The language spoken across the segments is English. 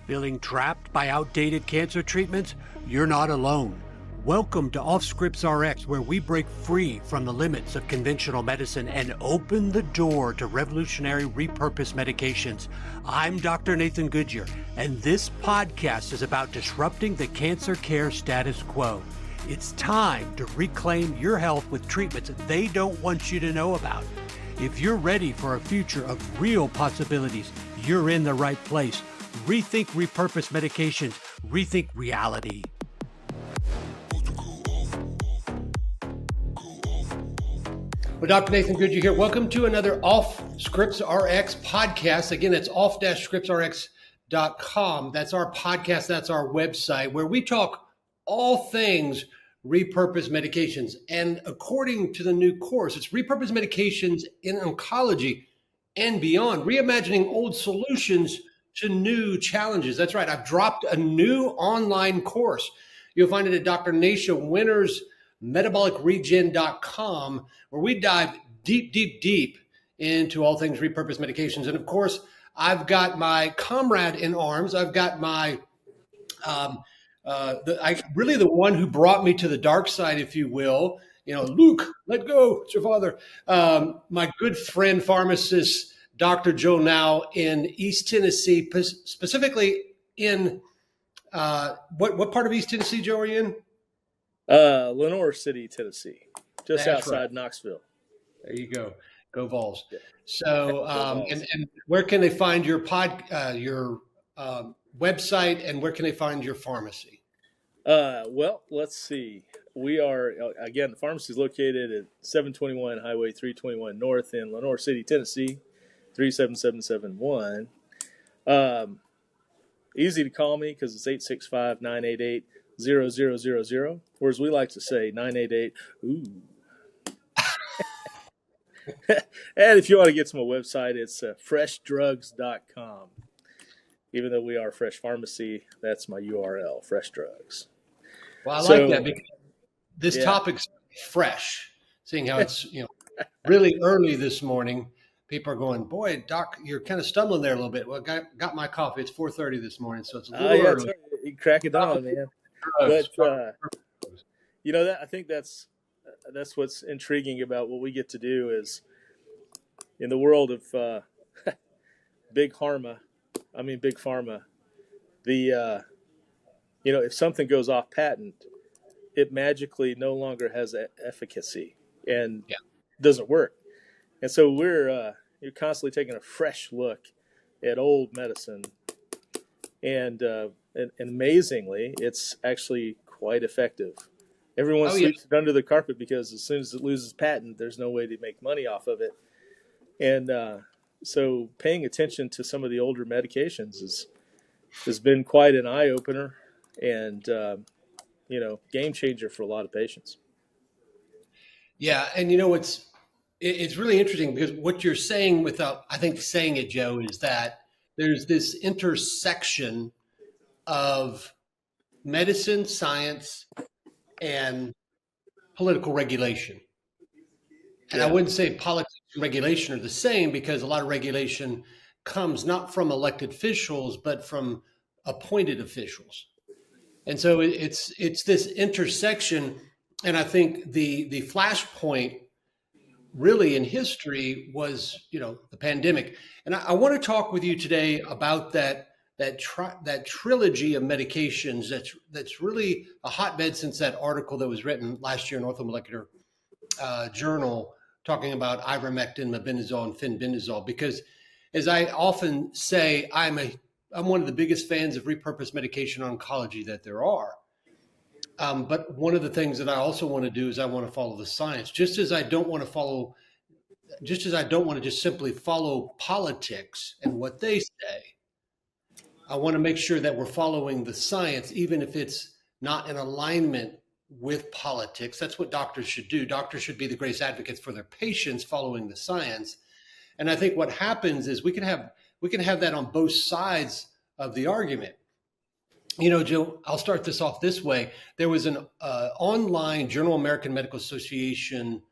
Feeling trapped by outdated cancer treatments? You're not alone. Welcome to Off-ScriptRX, where we break free from the limits of conventional medicine and open the door to revolutionary repurposed medications. I'm Dr. Nathan Goodyear, and this podcast is about disrupting the cancer care status quo. It's time to reclaim your health with treatments they don't want you to know about. If you're ready for a future of real possibilities, you're in the right place. Rethink repurposed medications. Rethink reality. Well, Dr. Nathan Goodyear here. Welcome to another Off-ScriptRX podcast. Again, it's off-scriptrx.com. That's our podcast. That's our website where we talk all things repurposed medications. And according to the new course, it's repurposed medications in oncology and beyond, reimagining old solutions to new challenges. That's right. I've dropped a new online course. You'll find it at Dr. Nasha Winner's metabolicregen.com, where we dive deep into all things repurposed medications. And of course, I've got my comrade in arms. I've got my, the one who brought me to the dark side, if you will. You know, Luke, let go, it's your father. My good friend, pharmacist, Dr. Joe Nowell in East Tennessee, specifically in, what part of East Tennessee, Joe, are you in? Lenoir City, Tennessee, just That's outside right. Knoxville. There you go. Go Vols. So, and where can they find your website, and where can they find your pharmacy? Well, let's see. We are, again, the pharmacy is located at 721 Highway 321 North in Lenoir City, Tennessee, 37771. Easy to call me because it's 865-988-0000, or as we like to say, 988, ooh. And if you want to get to my website, it's freshdrugs.com. Even though we are Fresh Pharmacy, that's my URL, Fresh Drugs. Well, I like that because this topic's fresh, seeing how it's really early this morning. People are going, boy, Doc, you're kind of stumbling there a little bit. Well, got my coffee. It's 4:30 this morning, so it's a little early. You crack it on, man. But I think that's what's intriguing about what we get to do is in the world of big pharma. If something goes off patent, it magically no longer has efficacy and doesn't work. And so you're constantly taking a fresh look at old medicine, and amazingly, it's actually quite effective. Everyone sweeps it under the carpet because as soon as it loses patent, there's no way to make money off of it. And so paying attention to some of the older medications has been quite an eye-opener and, game changer for a lot of patients. Yeah, and it's really interesting because what you're saying without, I think, saying it, Joe, is that there's this intersection of medicine, science, and political regulation. And I wouldn't say politics and regulation are the same because a lot of regulation comes not from elected officials, but from appointed officials. And so it's this intersection. And I think the flashpoint really in history was, the pandemic. And I want to talk with you today about that trilogy of medications that's really a hotbed since that article that was written last year in Orthomolecular Journal talking about Ivermectin, Mebendazole, and Fenbendazole. Because as I often say, I'm one of the biggest fans of repurposed medication oncology that there are. But one of the things that I also want to do is I want to follow the science, just as I don't want to just simply follow politics and what they say. I want to make sure that we're following the science, even if it's not in alignment with politics. That's what doctors should do. Doctors should be the greatest advocates for their patients, following the science. And I think what happens is we can have that on both sides of the argument. Joe, I'll start this off this way. There was an online Journal of American Medical Association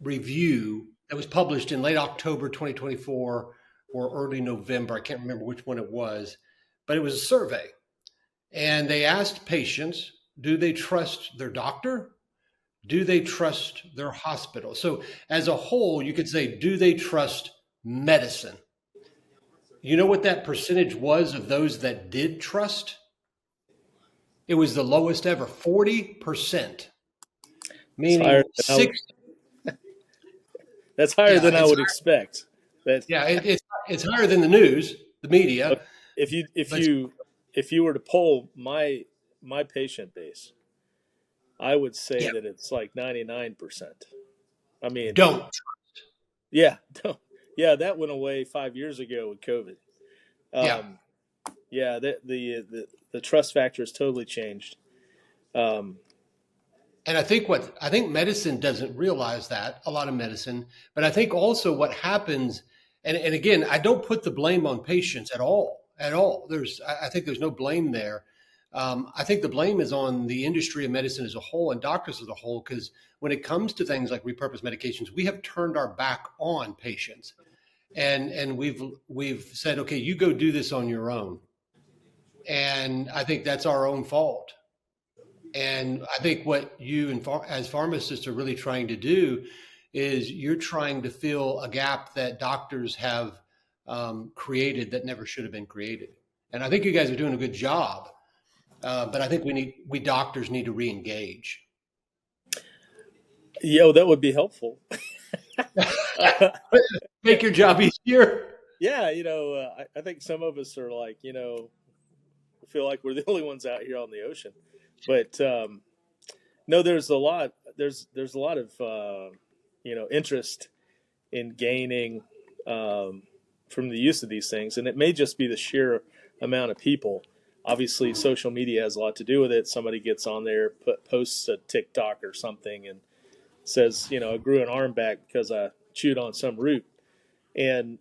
review that was published in late October 2024 or early November. I can't remember which one it was, but it was a survey. And they asked patients, do they trust their doctor? Do they trust their hospital? So as a whole, you could say, do they trust medicine? You know what that percentage was of those that did trust? It was the lowest ever, 40%, It's higher meaning than I would, six. that's higher Yeah, than I would expect. That it's higher than the news, the media, if you if but you if you were to poll my patient base, I would say yeah, that it's like 99%. I mean, don't. yeah, yeah, that went away 5 years ago with COVID. Yeah. Um, yeah, the trust factor has totally changed. Um, And I think medicine doesn't realize that, a lot of medicine, but I think also what happens, and again, I don't put the blame on patients at all, at all. I think there's no blame there. I think the blame is on the industry of medicine as a whole and doctors as a whole, because when it comes to things like repurposed medications, we have turned our back on patients, and we've said, okay, you go do this on your own, and I think that's our own fault. And I think what you and as pharmacists are really trying to do is you're trying to fill a gap that doctors have created that never should have been created. And I think you guys are doing a good job, but I think we doctors need to re-engage. that would be helpful. Make your job easier. Yeah, I think some of us are like, feel like we're the only ones out here on the ocean. But no, there's a lot of interest in gaining from the use of these things, and it may just be the sheer amount of people. Obviously, social media has a lot to do with it. Somebody gets on there, posts a TikTok or something, and says, I grew an arm back because I chewed on some root, and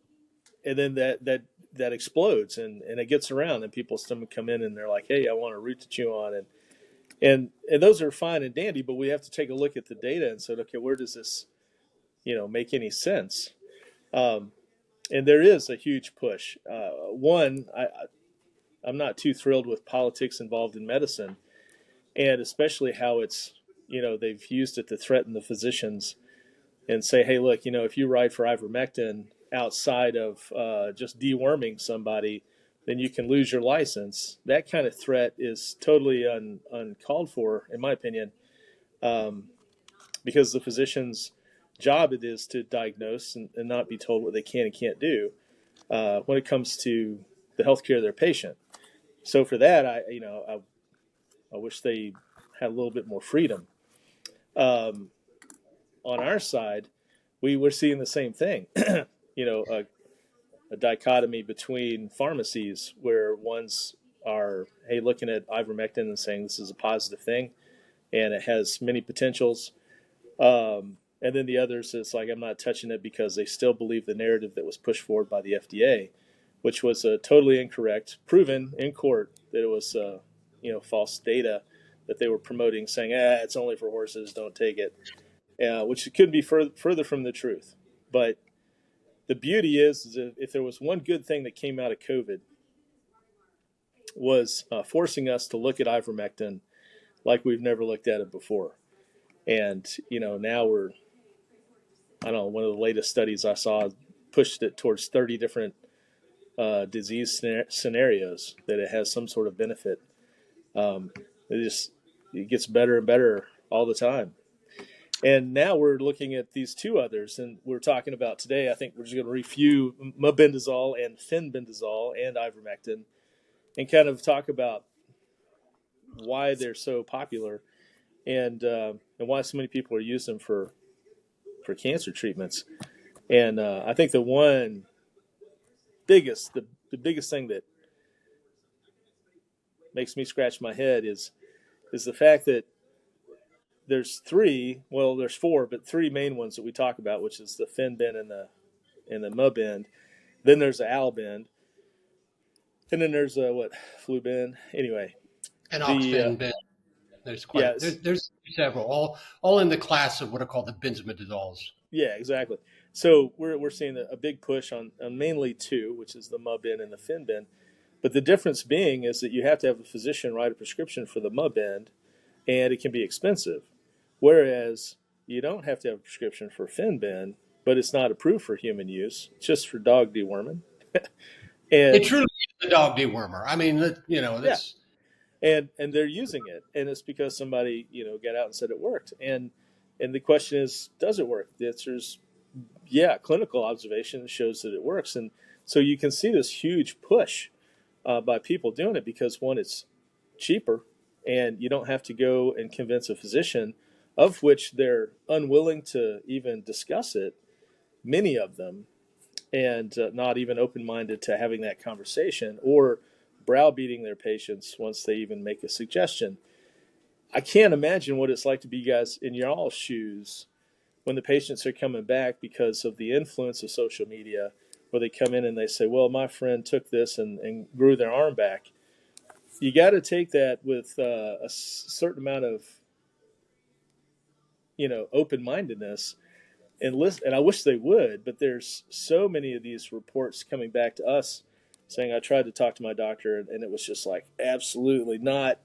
then that explodes, and it gets around, and people come in and they're like, hey, I want a root to chew on, and those are fine and dandy, but we have to take a look at the data and say, okay, where does this make any sense? And there is a huge push. I'm not too thrilled with politics involved in medicine, and especially how it's they've used it to threaten the physicians and say, hey, look, if you write for ivermectin outside of just deworming somebody, then you can lose your license. That kind of threat is totally uncalled for, in my opinion, because the physician's job it is to diagnose and not be told what they can and can't do when it comes to the healthcare of their patient. So for that, I wish they had a little bit more freedom. On our side, we were seeing the same thing. A dichotomy between pharmacies where ones are, hey, looking at ivermectin and saying this is a positive thing and it has many potentials. And then the others, it's like, I'm not touching it because they still believe the narrative that was pushed forward by the FDA, which was totally incorrect, proven in court that it was false data that they were promoting, saying, it's only for horses, don't take it, which couldn't be further from the truth. But the beauty is if there was one good thing that came out of COVID was forcing us to look at ivermectin like we've never looked at it before. And, now we're, I don't know, one of the latest studies I saw pushed it towards 30 different disease scenarios that it has some sort of benefit. It gets better and better all the time. And now we're looking at these two others, and we're talking about today. I think we're just going to review Mebendazole and Fenbendazole and ivermectin, and kind of talk about why they're so popular, and why so many people are using them for cancer treatments. And I think the biggest thing that makes me scratch my head is the fact that there's four, but three main ones that we talk about, which is the Fenbend and the Mebend. Then there's the Albend, and then there's Flubend. Anyway, And Oxfam, there's several, all in the class of what are called the benzimidazoles. Yeah, exactly. So we're seeing a big push on mainly two, which is the Mebend and the Fenbend. But the difference being is that you have to have a physician write a prescription for the Mebend, and it can be expensive. Whereas you don't have to have a prescription for Fenbend, but it's not approved for human use, it's just for dog deworming. It And truly is the dog dewormer. I mean, yeah, that's and they're using it, and it's because somebody got out and said it worked. And the question is, does it work? The answer is yeah. Clinical observation shows that it works, and so you can see this huge push by people doing it because one, it's cheaper, and you don't have to go and convince a physician, of which they're unwilling to even discuss it, many of them, and not even open-minded to having that conversation or browbeating their patients once they even make a suggestion. I can't imagine what it's like to be guys in your all shoes when the patients are coming back because of the influence of social media, where they come in and they say, well, my friend took this and grew their arm back. You got to take that with a certain amount of open-mindedness and listen. And I wish they would, but there's so many of these reports coming back to us saying, I tried to talk to my doctor and it was just like, absolutely not,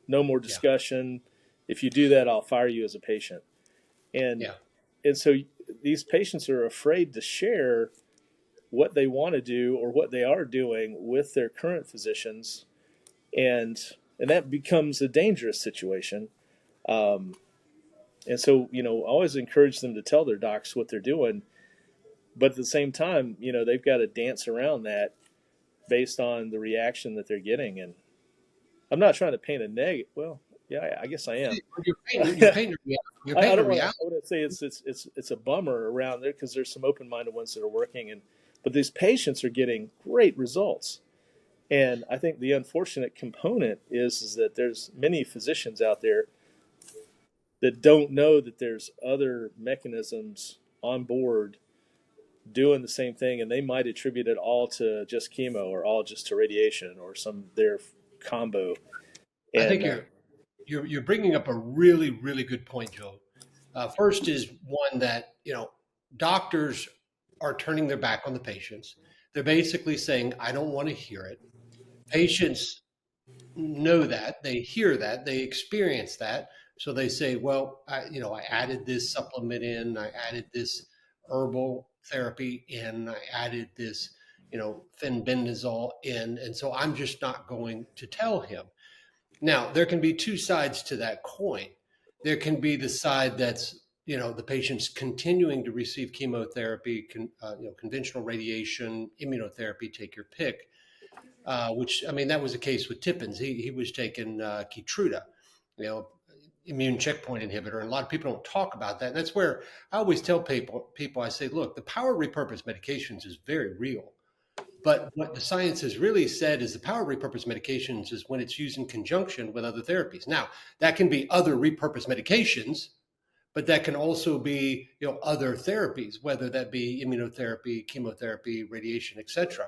no more yeah, discussion. If you do that, I'll fire you as a patient. And yeah. and so these patients are afraid to share what they want to do or what they are doing with their current physicians, and that becomes a dangerous situation. Um, and so I always encourage them to tell their docs what they're doing, but at the same time, they've got to dance around that based on the reaction that they're getting. And I'm not trying to paint a negative. Well, yeah, I guess I am. You're painting, you're I painting a don't want to. reality. I want to say it's a bummer around there because there's some open-minded ones that are working, but these patients are getting great results. And I think the unfortunate component is that there's many physicians out there that don't know that there's other mechanisms on board doing the same thing, and they might attribute it all to just chemo or all just to radiation or some their combo. I think And you're bringing up a really really good point, Joe. First is one that doctors are turning their back on the patients. They're basically saying, "I don't want to hear it." Patients know that, they hear that, they experience that, so they say, "Well, I added this supplement in, I added this herbal therapy in, I added this, fenbendazole in, and so I'm just not going to tell him." Now, there can be two sides to that coin. There can be the side that's, the patient's continuing to receive chemotherapy, conventional radiation, immunotherapy, take your pick. Which, I mean, that was the case with Tippins. He was taking Keytruda, you know, immune checkpoint inhibitor, and a lot of people don't talk about that. And that's where I always tell people, I say, look, the power of repurposed medications is very real. But what the science has really said is the power of repurposed medications is when it's used in conjunction with other therapies. Now, that can be other repurposed medications, but that can also be, other therapies, whether that be immunotherapy, chemotherapy, radiation, etc.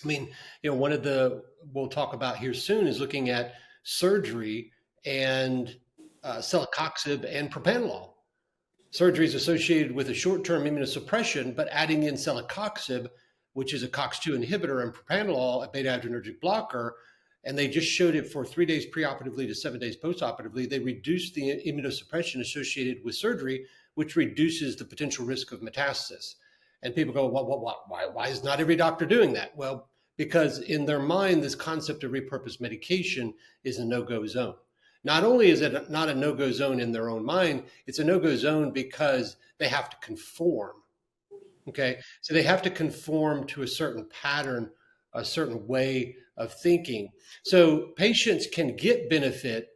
I mean, one of the we'll talk about here soon is looking at surgery and celecoxib and propranolol. Surgery is associated with a short-term immunosuppression, but adding in celecoxib, which is a COX-2 inhibitor, and propranolol, a beta-adrenergic blocker, and they just showed it for 3 days preoperatively to 7 days postoperatively, they reduced the immunosuppression associated with surgery, which reduces the potential risk of metastasis. And people go, well, why is not every doctor doing that? Well, because in their mind, this concept of repurposed medication is a no-go zone. Not only is it not a no-go zone in their own mind, it's a no-go zone because they have to conform. Okay, so they have to conform to a certain pattern, a certain way of thinking. So patients can get benefit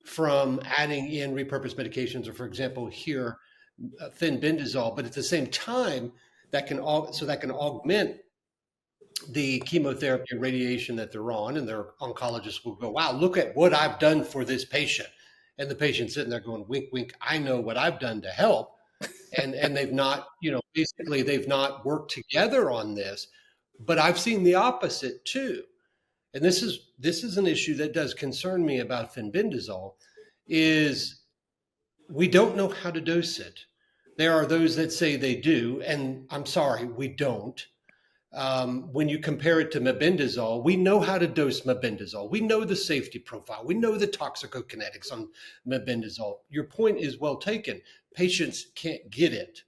from adding in repurposed medications, or for example, here, fenbendazole, but at the same time, that can augment the chemotherapy and radiation that they're on, and their oncologist will go, wow, look at what I've done for this patient. And the patient's sitting there going, wink, wink, I know what I've done to help. And they've not, basically they've not worked together on this. But I've seen the opposite too. And this is an issue that does concern me about fenbendazole, is we don't know how to dose it. There are those that say they do, and I'm sorry, we don't. When you compare it to mebendazole, we know how to dose mebendazole. We know the safety profile. We know the toxicokinetics on mebendazole. Your point is well taken. Patients can't get it.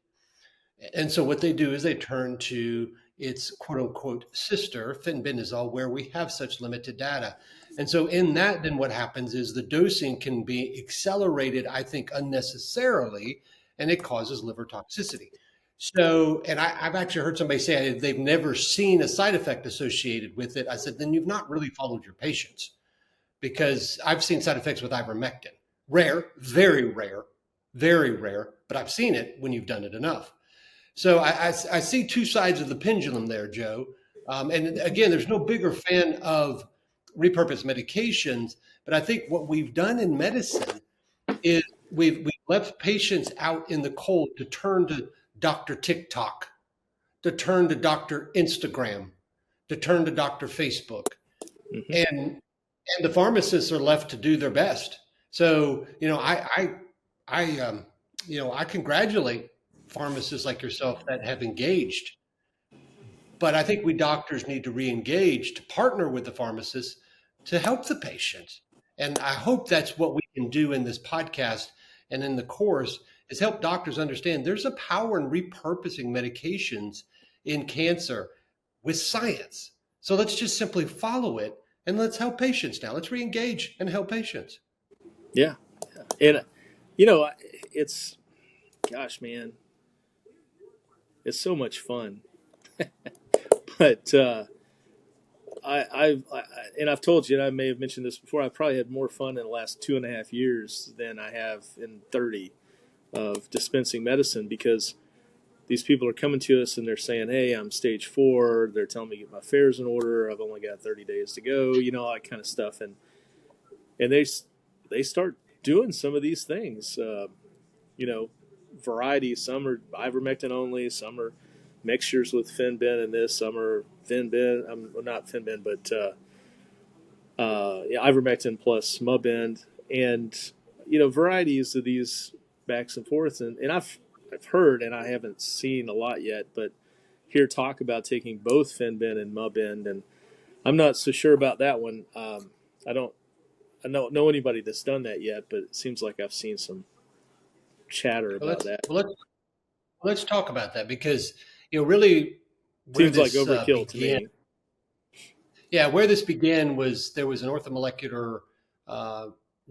And so what they do is they turn to its quote unquote sister, fenbendazole, where we have such limited data. And so in that, then what happens is the dosing can be accelerated, I think, unnecessarily, and it causes liver toxicity. So, and I've actually heard somebody say they've never seen a side effect associated with it. I said, then you've not really followed your patients, because I've seen side effects with ivermectin. Rare, very rare, but I've seen it when you've done it enough. So I see two sides of the pendulum there, Joe. And again, there's no bigger fan of repurposed medications, but I think what we've done in medicine is we've left patients out in the cold to turn to Dr. TikTok, to turn to Dr. Instagram, to turn to Dr. Facebook. Mm-hmm. And the pharmacists are left to do their best. So, I congratulate pharmacists like yourself that have engaged. But I think we doctors need to re-engage, to partner with the pharmacists to help the patient. And I hope that's what we can do in this podcast and in the course, is help doctors understand there's a power in repurposing medications in cancer with science. So let's just simply follow it and let's help patients now. Let's re-engage and help patients. Yeah. And, it's, gosh, man, it's so much fun. But I've told you, and I may have mentioned this before, I've probably had more fun in the last 2.5 years than I have in 30 of dispensing medicine, because these people are coming to us and they're saying, hey, I'm stage 4. They're telling me to get my affairs in order. I've only got 30 days to go, all that kind of stuff. And they start doing some of these things, variety. Some are ivermectin only, some are mixtures with Fenben and this, some are not Fenben, but ivermectin plus Mebend, and varieties of these backs and forth. And I've heard, and I haven't seen a lot yet, but hear talk about taking both Fenben and Mebend, and I'm not so sure about that one. I don't know anybody that's done that yet, but it seems like I've seen some chatter about that. Let's talk about that, because really seems like overkill to me. Yeah, where this began was there was an orthomolecular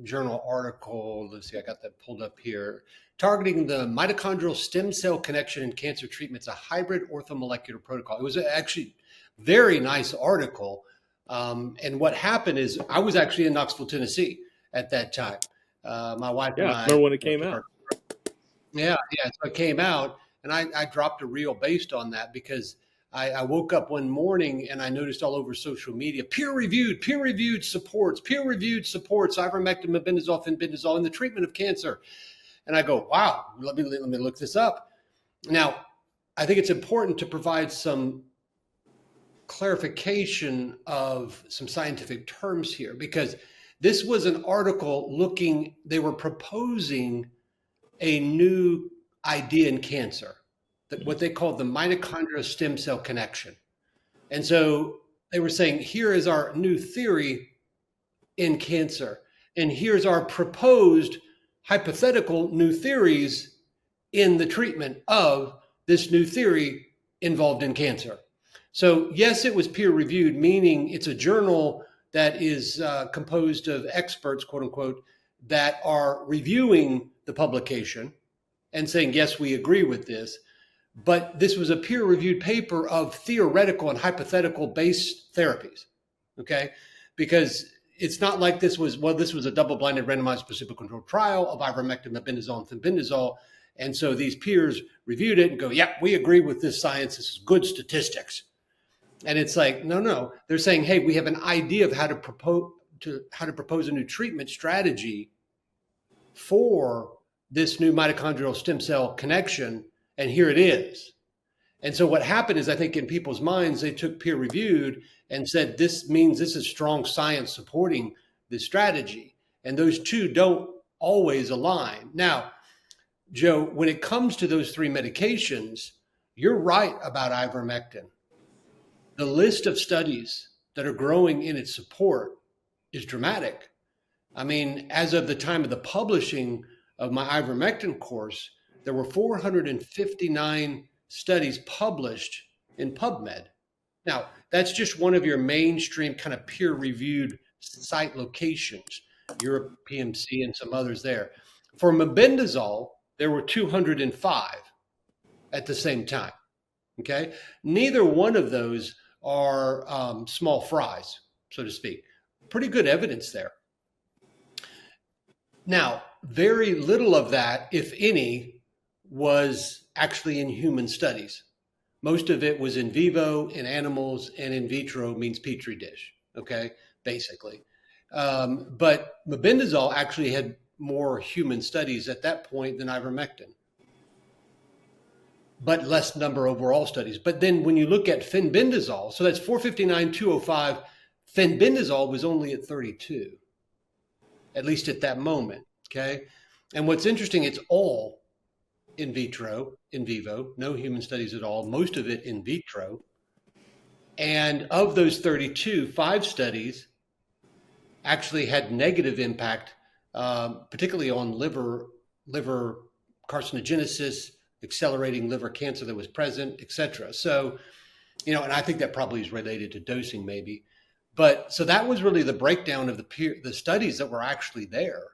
journal article. Let's see, I got that pulled up here. Targeting the mitochondrial stem cell connection in cancer treatments, a hybrid orthomolecular protocol. It was actually a very nice article. And what happened is I was actually in Knoxville, Tennessee at that time. My wife and I. Remember when it came out? Yeah. So it came out, and I dropped a reel based on that, because I woke up one morning and I noticed all over social media, peer-reviewed supports, ivermectin, mebendazole, fenbendazole in the treatment of cancer. And I go, wow, let me look this up. Now, I think it's important to provide some clarification of some scientific terms here, because this was an article they were proposing a new idea in cancer, what they called the mitochondrial stem cell connection. And so they were saying, here is our new theory in cancer, and here's our proposed hypothetical new theories in the treatment of this new theory involved in cancer. So yes, it was peer reviewed, meaning it's a journal that is composed of experts, quote unquote, that are reviewing the publication and saying, yes, we agree with this. But this was a peer reviewed paper of theoretical and hypothetical based therapies. Okay. Because it's not like this was a double-blinded randomized placebo-controlled trial of ivermectin, mebendazole, and fenbendazole. And so these peers reviewed it and go, yeah, we agree with this science. This is good statistics. And it's like, no. They're saying, hey, we have an idea of how to propose a new treatment strategy for this new mitochondrial stem cell connection. And here it is. And so what happened is, I think in people's minds, they took peer reviewed and said, this means this is strong science supporting this strategy. And those two don't always align. Now, Joe, when it comes to those three medications, you're right about ivermectin. The list of studies that are growing in its support is dramatic. I mean, as of the time of the publishing of my ivermectin course, there were 459 studies published in PubMed. Now, that's just one of your mainstream kind of peer-reviewed site locations, Europe PMC and some others there. For mebendazole, there were 205 at the same time. Okay, neither one of those are small fries, so to speak. Pretty good evidence there. Now, very little of that, if any, was actually in human studies. Most of it was in vivo, in animals, and in vitro means petri dish, okay, basically. But mebendazole actually had more human studies at that point than ivermectin, but less number overall studies. But then when you look at fenbendazole, so that's 459, 205, fenbendazole was only at 32, at least at that moment, okay? And what's interesting, it's all in vitro, in vivo, no human studies at all, most of it in vitro. And of those 32, 5 studies actually had negative impact, particularly on liver carcinogenesis, accelerating liver cancer that was present, et cetera. So, and I think that probably is related to dosing maybe. But so that was really the breakdown of the studies that were actually there.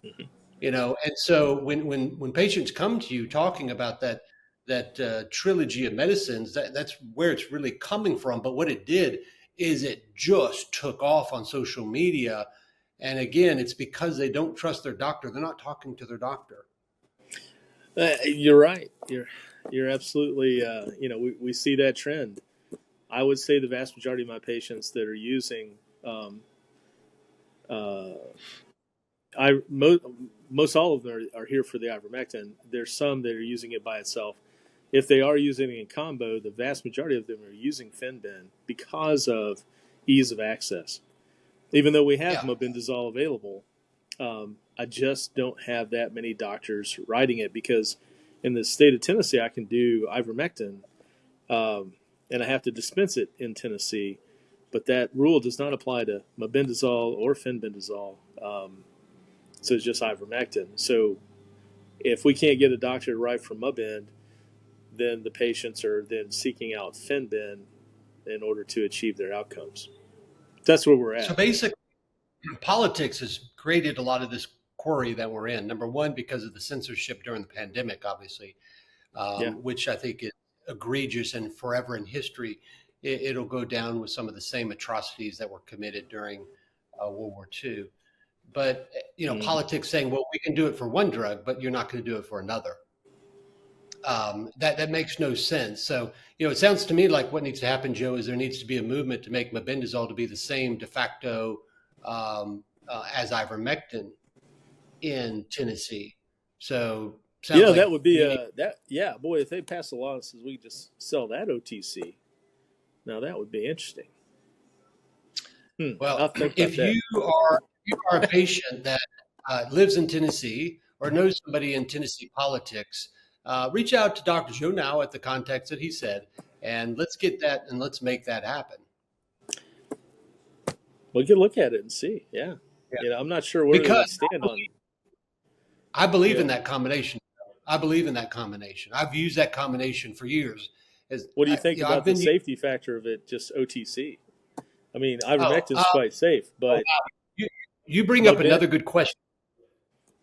Mm-hmm. And so when patients come to you talking about that trilogy of medicines, that's where it's really coming from. But what it did is it just took off on social media. And again, it's because they don't trust their doctor. They're not talking to their doctor. You're right. You're absolutely, we see that trend. I would say the vast majority of my patients that are using, most all of them are here for the ivermectin. There's some that are using it by itself. If they are using it in combo, the vast majority of them are using Fenben because of ease of access. Even though we have mebendazole available, I just don't have that many doctors writing it because in the state of Tennessee, I can do ivermectin, and I have to dispense it in Tennessee, but that rule does not apply to mebendazole or fenbendazole. So it's just ivermectin. So if we can't get a doctor to write for Mebend, then the patients are then seeking out Fenben in order to achieve their outcomes. That's where we're at. So basically, politics has created a lot of this query that we're in. Number one, because of the censorship during the pandemic, obviously, which I think is egregious and forever in history. It'll go down with some of the same atrocities that were committed during World War II. But, politics saying, well, we can do it for one drug, but you're not going to do it for another. That makes no sense. So, it sounds to me like what needs to happen, Joe, is there needs to be a movement to make mebendazole to be the same de facto as ivermectin in Tennessee. So, that would be boy, if they pass a law that says we just sell that OTC, now that would be interesting. Well, if you are a patient that lives in Tennessee or knows somebody in Tennessee politics, reach out to Dr. Joe Now at the contacts that he said, and let's get that and let's make that happen. We can look at it and see. Yeah. I'm not sure where we stand on it. I believe in that combination. I've used that combination for years. What do you think about the safety factor of it, just OTC? I mean, ivermectin is quite safe, but you bring up another good question.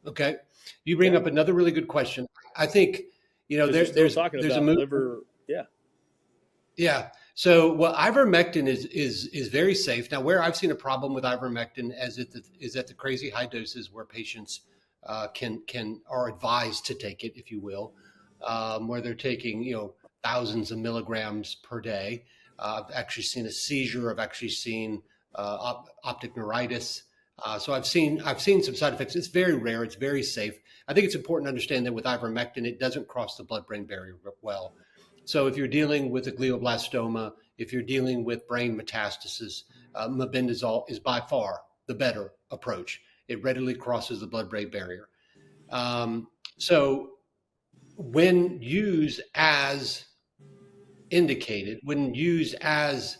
Okay, you bring up another really good question. I think there's a liver. Yeah. So, ivermectin is very safe. Now, where I've seen a problem with ivermectin is at the crazy high doses where patients are advised to take it, if you will, where they're taking thousands of milligrams per day. I've actually seen a seizure. I've actually seen optic neuritis. So I've seen some side effects. It's very rare. It's very safe. I think it's important to understand that with ivermectin, it doesn't cross the blood-brain barrier well. So if you're dealing with a glioblastoma, if you're dealing with brain metastasis, mebendazole is by far the better approach. It readily crosses the blood-brain barrier. So when used as indicated, when used as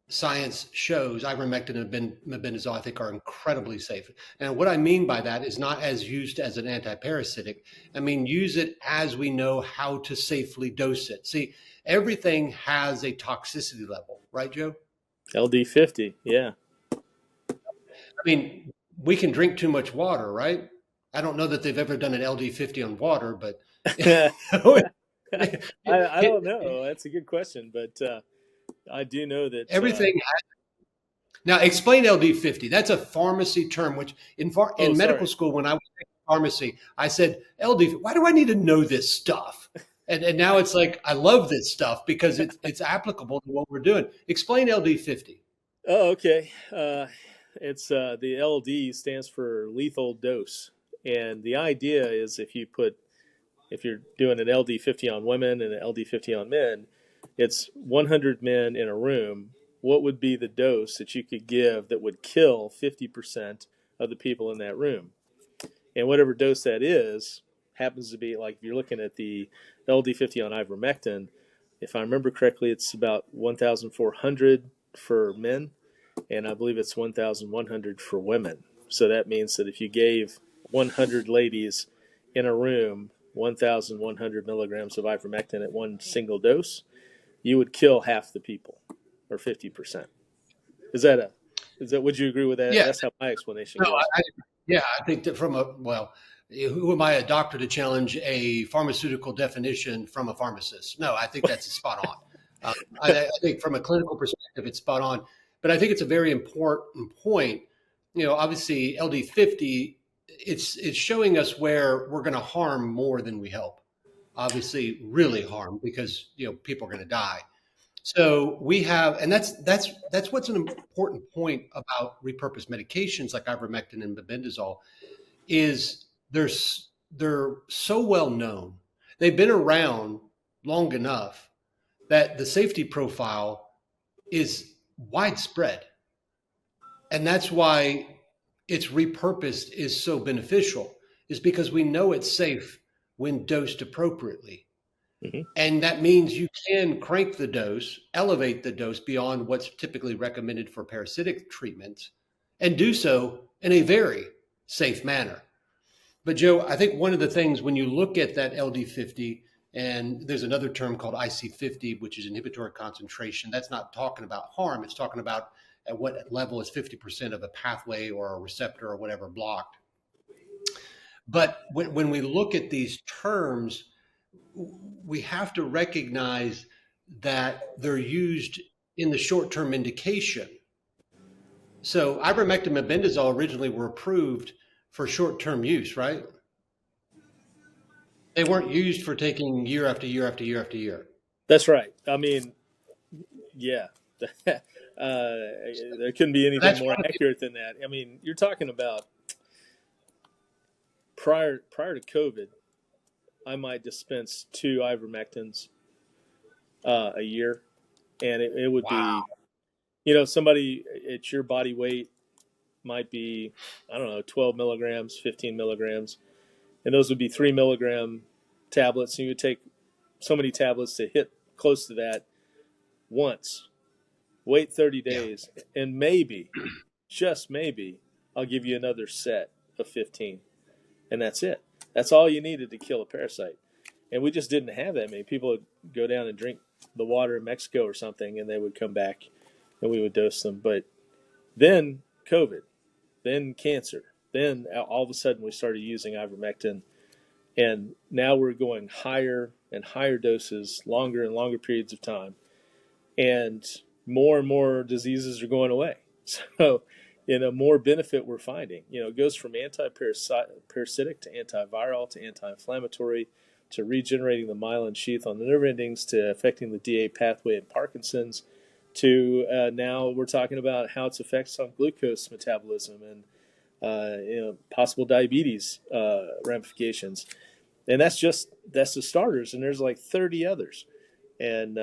science shows, ivermectin and mebendazole, I think, are incredibly safe. And what I mean by that is not as used as an anti-parasitic. I mean, use it as we know how to safely dose it. See, everything has a toxicity level, right, Joe? LD50, yeah. I mean, we can drink too much water, right? I don't know that they've ever done an LD50 on water, but I don't know. That's a good question, but I do know that. everything. Now, explain LD50. That's a pharmacy term, which Oh, in medical sorry. school, when I was in pharmacy, I said, LD, why do I need to know this stuff? And now it's like, I love this stuff because it's applicable to what we're doing. Explain LD50. Oh, okay. It's the LD stands for lethal dose, and the idea is if you're doing an LD50 on women and an LD50 on men, it's 100 men in a room. What would be the dose that you could give that would kill 50% of the people in that room? And whatever dose that is happens to be, like, if you're looking at the LD50 on ivermectin, if I remember correctly, it's about 1,400 for men, and I believe it's 1,100 for women. So that means that if you gave 100 ladies in a room 1,100 milligrams of ivermectin at one single dose, you would kill half the people, or 50%. Would you agree with that? Yeah. That's how my explanation No, goes. yeah, I think that who am I, a doctor, to challenge a pharmaceutical definition from a pharmacist? No, I think that's spot on. I think from a clinical perspective, it's spot on. But I think it's a very important point. Obviously, LD50, it's showing us where we're going to harm more than we help. Obviously, really harm, because people are going to die. So we have, and that's what's an important point about repurposed medications like ivermectin and mebendazole, is they're so well known. They've been around long enough that the safety profile is widespread. And that's why its repurposed is so beneficial, is because we know it's safe when dosed appropriately. Mm-hmm. And that means you can crank the dose, elevate the dose beyond what's typically recommended for parasitic treatments, and do so in a very safe manner. But Joe, I think one of the things when you look at that LD50, and there's another term called IC50, which is inhibitory concentration, that's not talking about harm. It's talking about at what level is 50% of a pathway or a receptor or whatever blocked. But when we look at these terms, we have to recognize that they're used in the short-term indication. So ivermectin and mebendazole originally were approved for short-term use, right? They weren't used for taking year after year after year after year. That's right. I mean, yeah. There couldn't be anything more accurate than that. I mean, you're talking about prior to COVID, I might dispense 2 ivermectins a year, and it would be, somebody at your body weight might be, I don't know, 12 milligrams, 15 milligrams, and those would be 3 milligram tablets, and you would take so many tablets to hit close to that once. Wait 30 days, and maybe, just maybe, I'll give you another set of 15, and that's it. That's all you needed to kill a parasite. And we just didn't have that many. People would go down and drink the water in Mexico or something, and they would come back, and we would dose them. But then COVID, then cancer, then all of a sudden we started using ivermectin, and now we're going higher and higher doses, longer and longer periods of time, and more diseases are going away. So, more benefit we're finding. It goes from anti-parasitic to antiviral to anti-inflammatory to regenerating the myelin sheath on the nerve endings to affecting the DA pathway in Parkinson's to now we're talking about how its effects on glucose metabolism and possible diabetes ramifications. And that's the starters, and there's like 30 others. And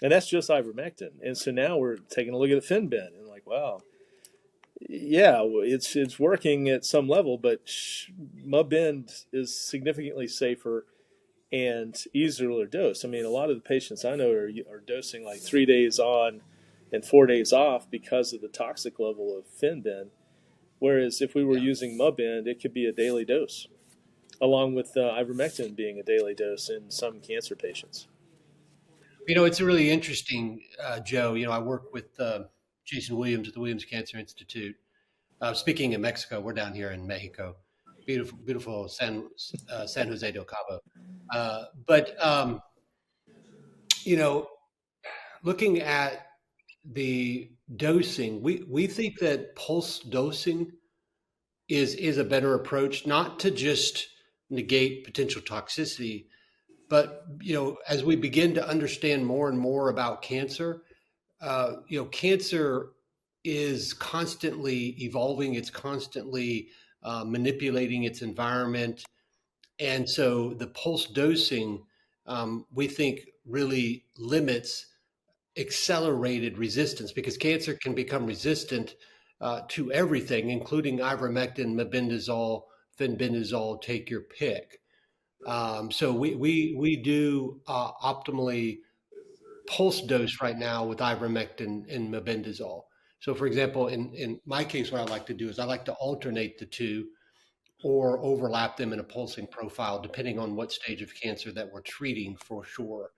and that's just ivermectin. And so now we're taking a look at the Fenbend and like, wow, yeah, it's working at some level, but Mebend is significantly safer and easier dose. I mean, a lot of the patients I know are dosing like 3 days on and 4 days off because of the toxic level of Fenbend. Whereas if we were Yeah. using Mebend, it could be a daily dose, along with Ivermectin being a daily dose in some cancer patients. It's really interesting, Joe. I work with Jason Williams at the Williams Cancer Institute. Speaking in Mexico, we're down here in Mexico, beautiful, beautiful San Jose del Cabo. But looking at the dosing, we think that pulse dosing is a better approach, not to just negate potential toxicity, but as we begin to understand more and more about cancer, cancer is constantly evolving. It's constantly manipulating its environment. And so the pulse dosing, we think, really limits accelerated resistance, because cancer can become resistant to everything, including ivermectin, mebendazole, fenbendazole, take your pick. So we do optimally pulse dose right now with ivermectin and mebendazole. So, for example, in my case, what I like to do is I like to alternate the two or overlap them in a pulsing profile, depending on what stage of cancer that we're treating, for sure.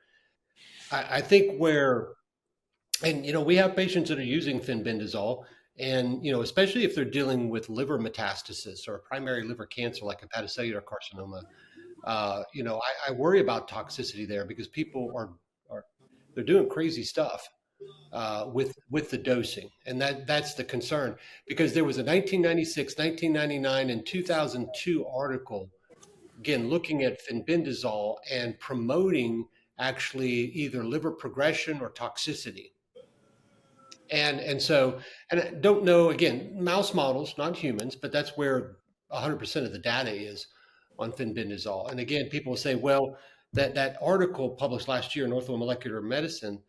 I think we have patients that are using fenbendazole, and especially if they're dealing with liver metastasis or primary liver cancer like hepatocellular carcinoma. I worry about toxicity there, because people are they're doing crazy stuff with the dosing, and that's the concern. Because there was a 1996, 1999, and 2002 article, again looking at fenbendazole and promoting actually either liver progression or toxicity. And I don't know, again, mouse models, not humans, but that's where 100% of the data is on fenbendazole. And again, people will say, well, that article published last year in Ortho Molecular Medicine,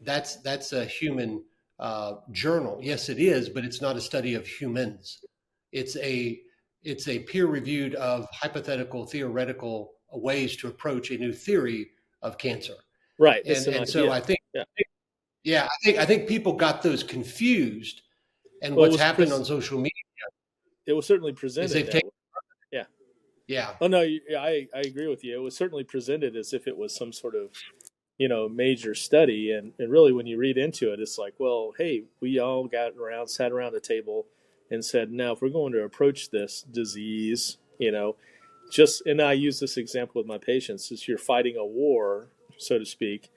that's a human journal. Yes, it is, but it's not a study of humans. It's a peer reviewed of hypothetical, theoretical ways to approach a new theory of cancer. Right. It's an And so idea. I think, Yeah. yeah, I think people got those confused, and Well, what's happened on social media it was certainly is presented they've that taken, way. Yeah. yeah, Oh no, I agree with you. It was certainly presented as if it was some sort of major study, and really when you read into it, it's like, well, hey, we all sat around a table and said, now if we're going to approach this disease, and I use this example with my patients, is you're fighting a war, so to speak.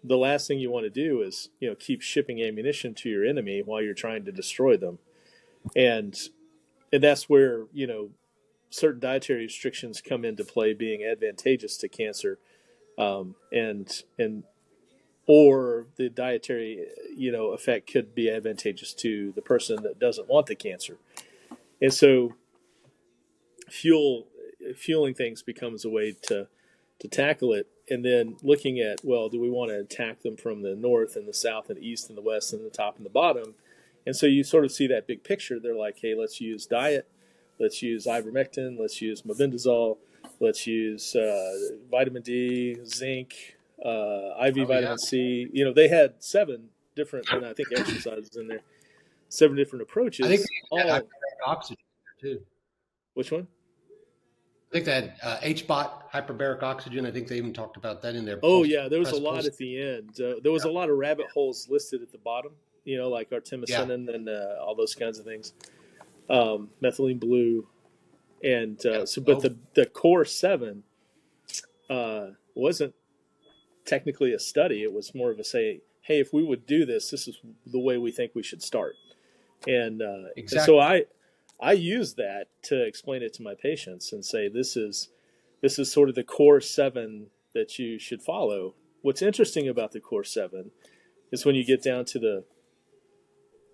The last thing you want to do is keep shipping ammunition to your enemy while you're trying to destroy them, and that's where certain dietary restrictions come into play, being advantageous to cancer, and or the dietary effect could be advantageous to the person that doesn't want the cancer. And so fueling things becomes a way to tackle it. And then looking at, well, do we want to attack them from the north and the south and the east and the west and the top and the bottom? And so you sort of see that big picture. They're like, hey, let's use diet, let's use ivermectin, let's use mebendazole, let's use vitamin D, zinc, IV oh yeah, vitamin C. They had 7 different, and I think exercises in there, 7 different I think approaches. they had All, hyperbaric oxygen too. which one? I think they had HBOT, hyperbaric oxygen. I think they even talked about that in their Oh pulse yeah, there was a press lot pulse. at the end. There was a lot of rabbit holes listed at the bottom. Like Yeah, artemisinin and all those kinds of things, methylene blue, and yeah. but the core 7 wasn't technically a study. It was more of a say, hey, if we would do this, this is the way we think we should start. And so Exactly. I use that to explain it to my patients and say this is sort of the core 7 that you should follow. What's interesting about the core 7 is when you get down to the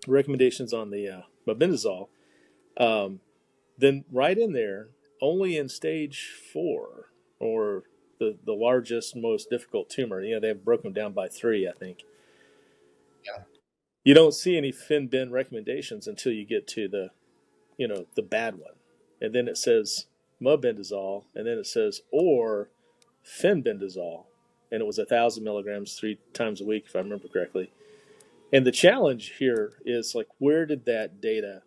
recommendations on the mebendazole, then right in there, only in stage 4, or the largest, most difficult tumor, they have broken down by 3, I think. Yeah. You don't see any FinBen recommendations until you get to the bad one. And then it says mebendazole, and then it says, or Fenbendazole, and it was 1,000 milligrams 3 times a week, if I remember correctly. And the challenge here is like, where did that data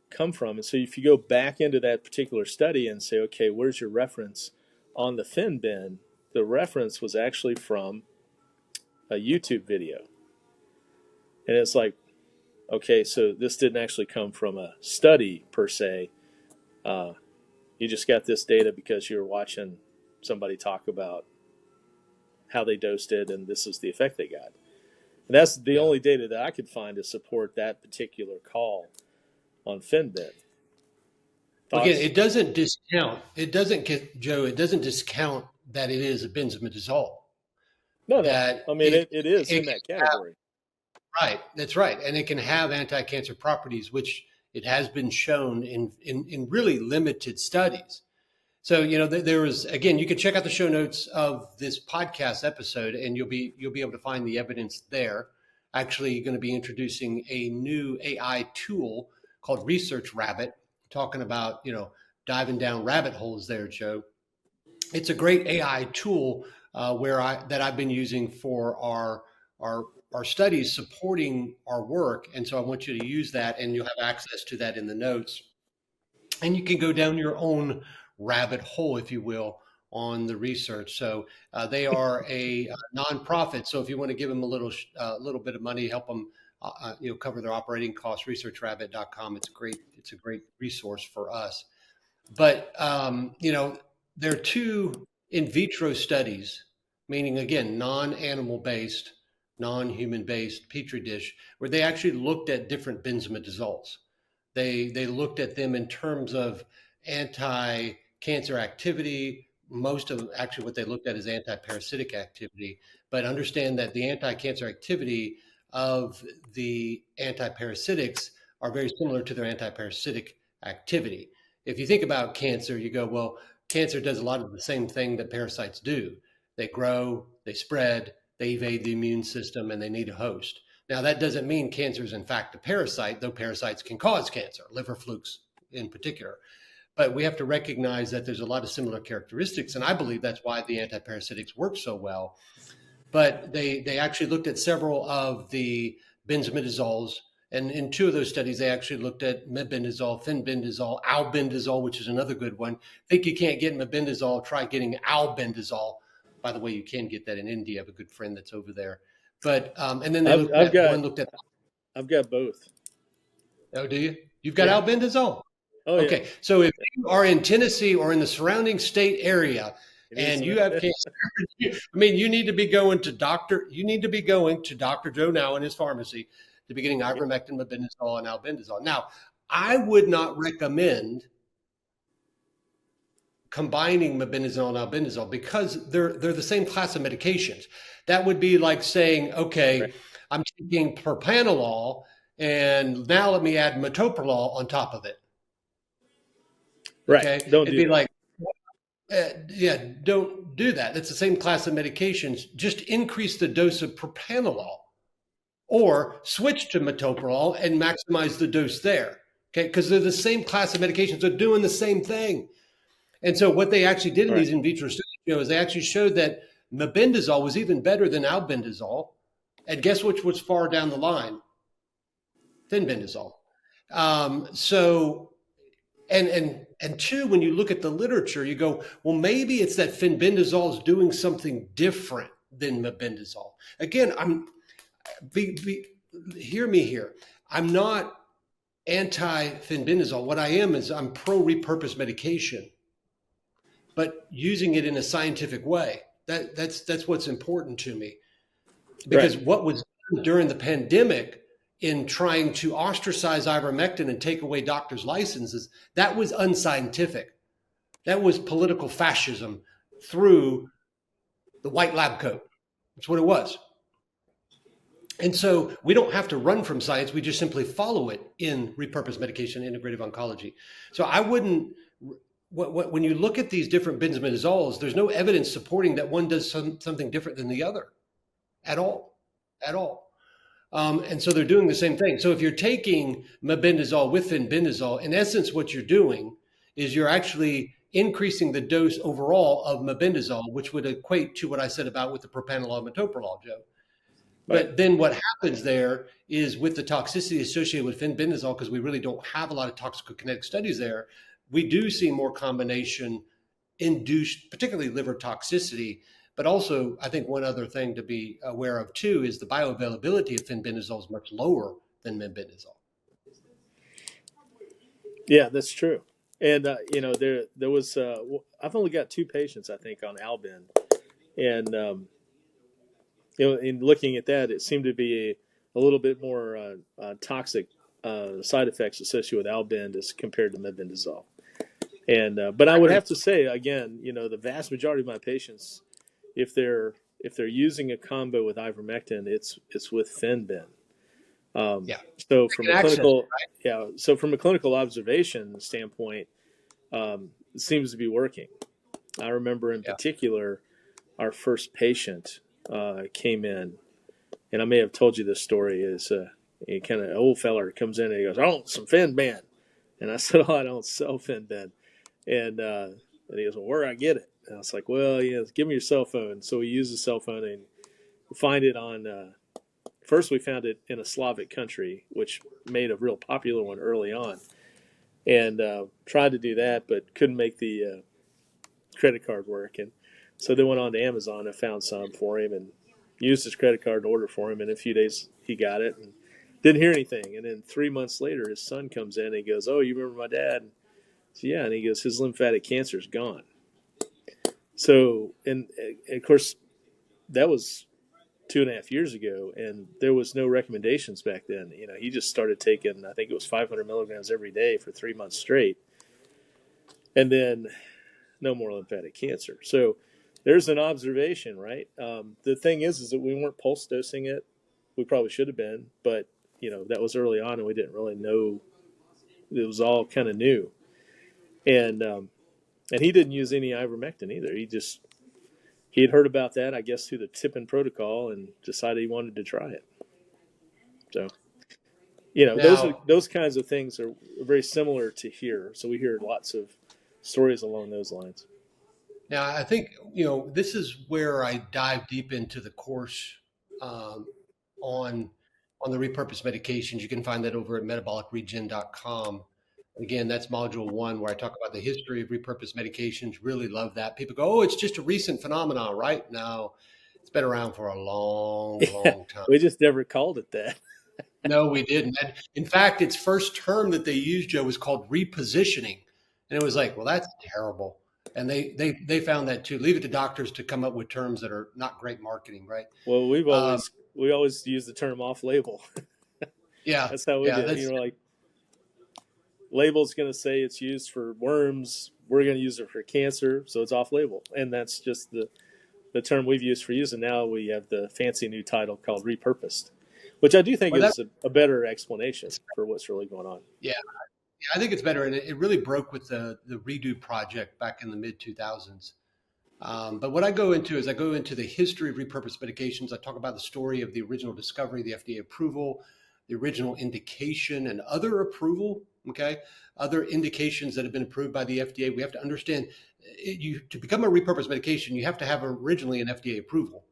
come from? And so if you go back into that particular study and say, okay, where's your reference on the Fenben? The reference was actually from a YouTube video. And it's like, okay, so this didn't actually come from a study per se. You just got this data because you were watching somebody talk about how they dosed it, and this is the effect they got. And that's the only data that I could find to support that particular call on Fenben. Again, it doesn't discount. It doesn't get Joe. It doesn't discount that it is a benzimidazole. No. I mean, it is in that category. Right. That's right. And it can have anti-cancer properties, which it has been shown in really limited studies. So, there was, again, you can check out the show notes of this podcast episode, and you'll be able to find the evidence there. Actually, going to be introducing a new AI tool called Research Rabbit, talking about, diving down rabbit holes there, Joe. It's a great AI tool that I've been using for our studies supporting our work. And so I want you to use that, and you'll have access to that in the notes. And you can go down your own rabbit hole, if you will, on the research. So they are a nonprofit. So if you want to give them a little bit of money, help them, cover their operating costs, researchrabbit.com. It's a great resource for us. But, there are 2 in vitro studies, meaning, again, non-animal based, non-human based Petri dish, where they actually looked at different benzimidazoles. They looked at them in terms of anti-cancer activity. Most of actually what they looked at is anti-parasitic activity, but understand that the anti-cancer activity of the anti-parasitics are very similar to their anti-parasitic activity. If you think about cancer, you go, well, cancer does a lot of the same thing that parasites do. They grow, they spread, they evade the immune system, and they need a host. Now, that doesn't mean cancer is in fact a parasite, though parasites can cause cancer, liver flukes in particular. But we have to recognize that there's a lot of similar characteristics, and I believe that's why the antiparasitics work so well. But they actually looked at several of the benzimidazoles, and in 2 of those studies, they actually looked at mebendazole, fenbendazole, albendazole, which is another good one. Think you can't get mebendazole, try getting albendazole. By the way, you can get that in India. I have a good friend that's over there. But and then I've got both. Oh, do you? You've got albendazole. Oh, okay. Yeah. So if you are in Tennessee or in the surrounding state area and you have cancer, you need to be going to Dr. Joe Now in his pharmacy to be getting ivermectin, mebendazole, and albendazole. Now, I would not recommend combining mebendazole and albendazole because they're the same class of medications. That would be like saying, okay, right, I'm taking propranolol and now let me add metoprolol on top of it. Right. Okay? Don't It'd be like, don't do that. It's the same class of medications. Just increase the dose of propranolol or switch to metoprolol and maximize the dose there. Okay? Because they're the same class of medications. They're doing the same thing. And so what they actually did in these in vitro studies is they actually showed that mebendazole was even better than albendazole. And guess which was far down the line? Fenbendazole. And 2, when you look at the literature, you go, well, maybe it's that fenbendazole is doing something different than mebendazole. Again, hear me here. I'm not anti-fenbendazole. What I am is I'm pro-repurposed medication, but using it in a scientific way. That's what's important to me. Because what was done during the pandemic in trying to ostracize ivermectin and take away doctors' licenses, that was unscientific. That was political fascism through the white lab coat. That's what it was. And so we don't have to run from science. We just simply follow it in repurposed medication, integrative oncology. So I wouldn't, when you look at these different benzimidazoles, there's no evidence supporting that one does something different than the other at all. And so they're doing the same thing. So if you're taking mebendazole with fenbendazole, in essence, what you're doing is you're actually increasing the dose overall of mebendazole, which would equate to what I said about with the propranolol and metoprolol, Joe. Right. But then what happens there is with the toxicity associated with fenbendazole, because we really don't have a lot of toxicokinetic studies there, we do see more combination induced, particularly liver toxicity. But also, I think one other thing to be aware of too is the bioavailability of fenbendazole is much lower than mebendazole. Yeah, that's true. And there was I've only got 2 patients I think on Albin, and in looking at that, it seemed to be a little bit more toxic side effects associated with Albin as compared to mebendazole. And but I would have to say again, the vast majority of my patients, if they're using a combo with ivermectin, it's with Fenben. So from a clinical, so from a clinical observation standpoint, it seems to be working. I remember in particular, our first patient came in, and I may have told you this story. Is a kind of old feller comes in and he goes, "I want some Fenben," and I said, "Oh, I don't sell Fenben," and he goes, "Well, where do I get it?" And I was like, "Well, give me your cell phone." So we used the cell phone and find it on. First, we found it in a Slavic country, which made a real popular one early on, and tried to do that, but couldn't make the credit card work. And so they went on to Amazon and found some for him and used his credit card to order for him. And in a few days, he got it and didn't hear anything. And then 3 months later, his son comes in and he goes, "Oh, you remember my dad?" And so, yeah. And he goes, "His lymphatic cancer is gone." So, and of course, that was 2.5 years ago, and there was no recommendations back then. He just started taking, I think it was 500 milligrams every day for 3 months straight, and then no more lymphatic cancer. So there's an observation, right? The thing is that we weren't pulse dosing it. We probably should have been, but that was early on, and we didn't really know. It was all kind of new, and he didn't use any ivermectin either. He had heard about that, I guess, through the Tippin protocol and decided he wanted to try it. So, those kinds of things are very similar to here. So we hear lots of stories along those lines. Now, I think, this is where I dive deep into the course on the repurposed medications. You can find that over at metabolicregen.com. Again, that's module 1 where I talk about the history of repurposed medications. Really love that. People go, "Oh, it's just a recent phenomenon," right? No, it's been around for a long, long time. We just never called it that. No, we didn't. And in fact, its first term that they used, Joe, was called repositioning. And it was like, well, that's terrible. And they found that too. Leave it to doctors to come up with terms that are not great marketing, right? Well, we always use the term off-label. Yeah, that's how we did. Like label's going to say it's used for worms. We're going to use it for cancer, so it's off-label, and that's just the term we've used for use. And now we have the fancy new title called repurposed, which I do think is a better explanation for what's really going on. Yeah, I think it's better, and it really broke with the Redo project back in the mid 2000s. But what I go into is the history of repurposed medications. I talk about the story of the original discovery, the FDA approval, the original indication, and other approval. Okay, other indications that have been approved by the FDA. We have to understand to become a repurposed medication, you have to have originally an FDA approval.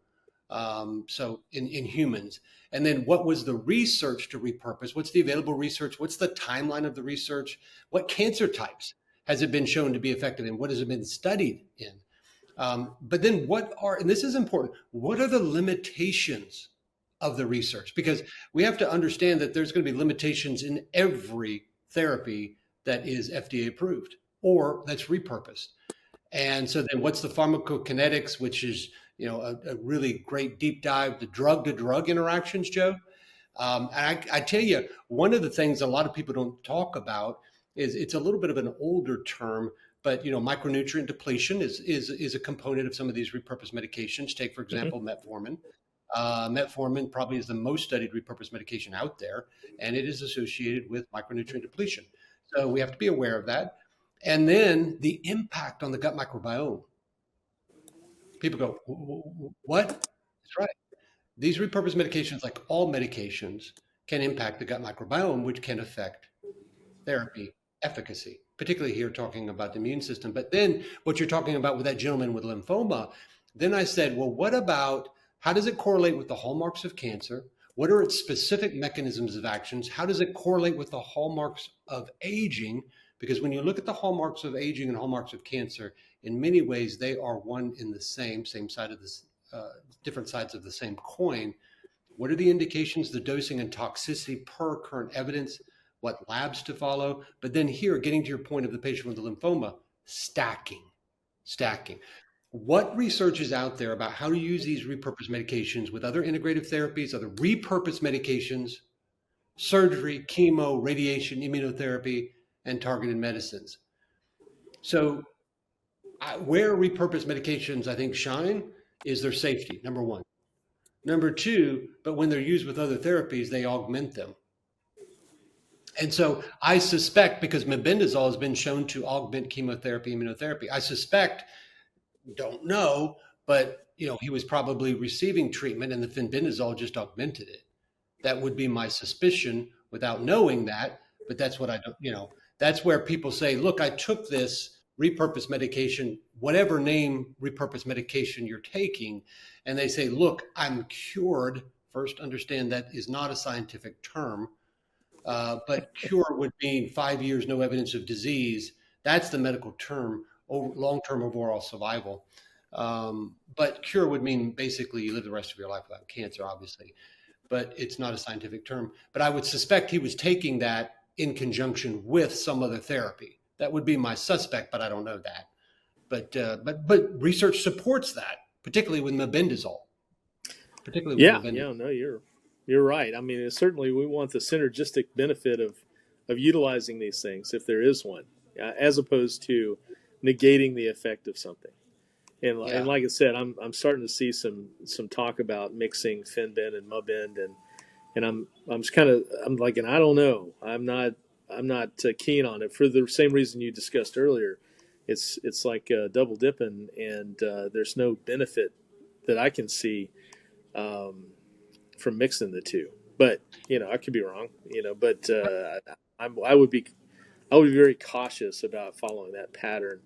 So in humans, and then what was the research to repurpose? What's the available research? What's the timeline of the research? What cancer types has it been shown to be effective in? What has it been studied in? But then and this is important, what are the limitations of the research? Because we have to understand that there's going to be limitations in every therapy that is FDA approved or that's repurposed. And so then what's the pharmacokinetics, which is, a really great deep dive, the drug-to-drug interactions, Joe. And I tell you, one of the things a lot of people don't talk about is it's a little bit of an older term, but micronutrient depletion is a component of some of these repurposed medications. Take, for example, metformin. Metformin probably is the most studied repurposed medication out there, and it is associated with micronutrient depletion. So we have to be aware of that. And then the impact on the gut microbiome. People go, "What?" That's right. These repurposed medications, like all medications, can impact the gut microbiome, which can affect therapy efficacy, particularly here talking about the immune system. But then what you're talking about with that gentleman with lymphoma, then I said, well, what about how does it correlate with the hallmarks of cancer? What are its specific mechanisms of actions? How does it correlate with the hallmarks of aging? Because when you look at the hallmarks of aging and hallmarks of cancer, in many ways, they are one in the same side of this, different sides of the same coin. What are the indications, the dosing and toxicity per current evidence, what labs to follow? But then here, getting to your point of the patient with the lymphoma, stacking. What research is out there about how to use these repurposed medications with other integrative therapies, other repurposed medications, surgery, chemo, radiation, immunotherapy, and targeted medicines? So where repurposed medications, I think, shine is their safety, number one. Number two, but when they're used with other therapies, they augment them. And so I suspect, because mebendazole has been shown to augment chemotherapy, immunotherapy, I suspect, don't know, but he was probably receiving treatment and the fenbendazole just augmented it. That would be my suspicion without knowing that, but that's what I don't, that's where people say, look, I took this repurposed medication, whatever name repurposed medication you're taking, and they say, look, I'm cured. First, understand that is not a scientific term, but cure would mean 5 years, no evidence of disease. That's the medical term, long-term overall survival. But cure would mean basically you live the rest of your life without cancer, obviously, but it's not a scientific term. But I would suspect he was taking that in conjunction with some other therapy. That would be my suspect, but I don't know that. But research supports that, particularly with mebendazole. No, you're right. I mean, certainly we want the synergistic benefit of utilizing these things if there is one, as opposed to negating the effect of something. And like I said, I'm starting to see some talk about mixing Fenbend and Mebend, and I'm like, and I don't know. I'm not keen on it for the same reason you discussed earlier. It's like double dipping, and there's no benefit that I can see from mixing the two. But I could be wrong. But I would be very cautious about following that pattern.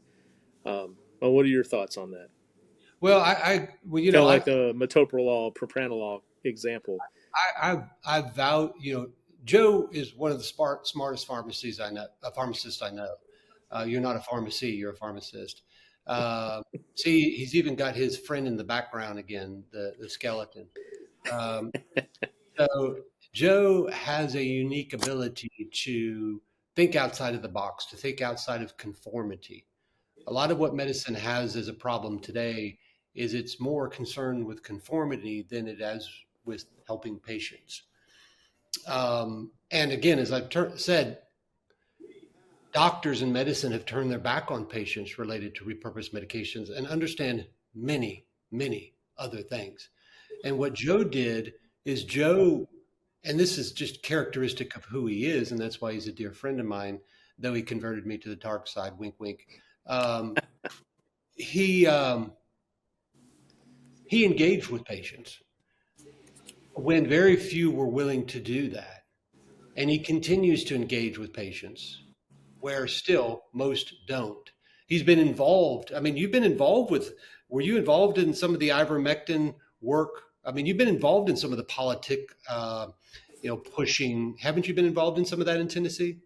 Well, what are your thoughts on that? Well, kind of like the metoprolol, propranolol example. I vow, Joe is one of the smartest pharmacists I know. You're not a pharmacy, you're a pharmacist. See, he's even got his friend in the background again, the skeleton. So Joe has a unique ability to think outside of the box, to think outside of conformity. A lot of what medicine has as a problem today is it's more concerned with conformity than it is with helping patients. And again, as I've said, doctors in medicine have turned their back on patients related to repurposed medications and understand many, many other things. And what Joe did is and this is just characteristic of who he is, and that's why he's a dear friend of mine, though he converted me to the dark side, wink, wink. He engaged with patients when very few were willing to do that. And he continues to engage with patients where still most don't. He's been involved. I mean, you've been involved were you involved in some of the ivermectin work? I mean, you've been involved in some of the politic, pushing. Haven't you been involved in some of that in Tennessee?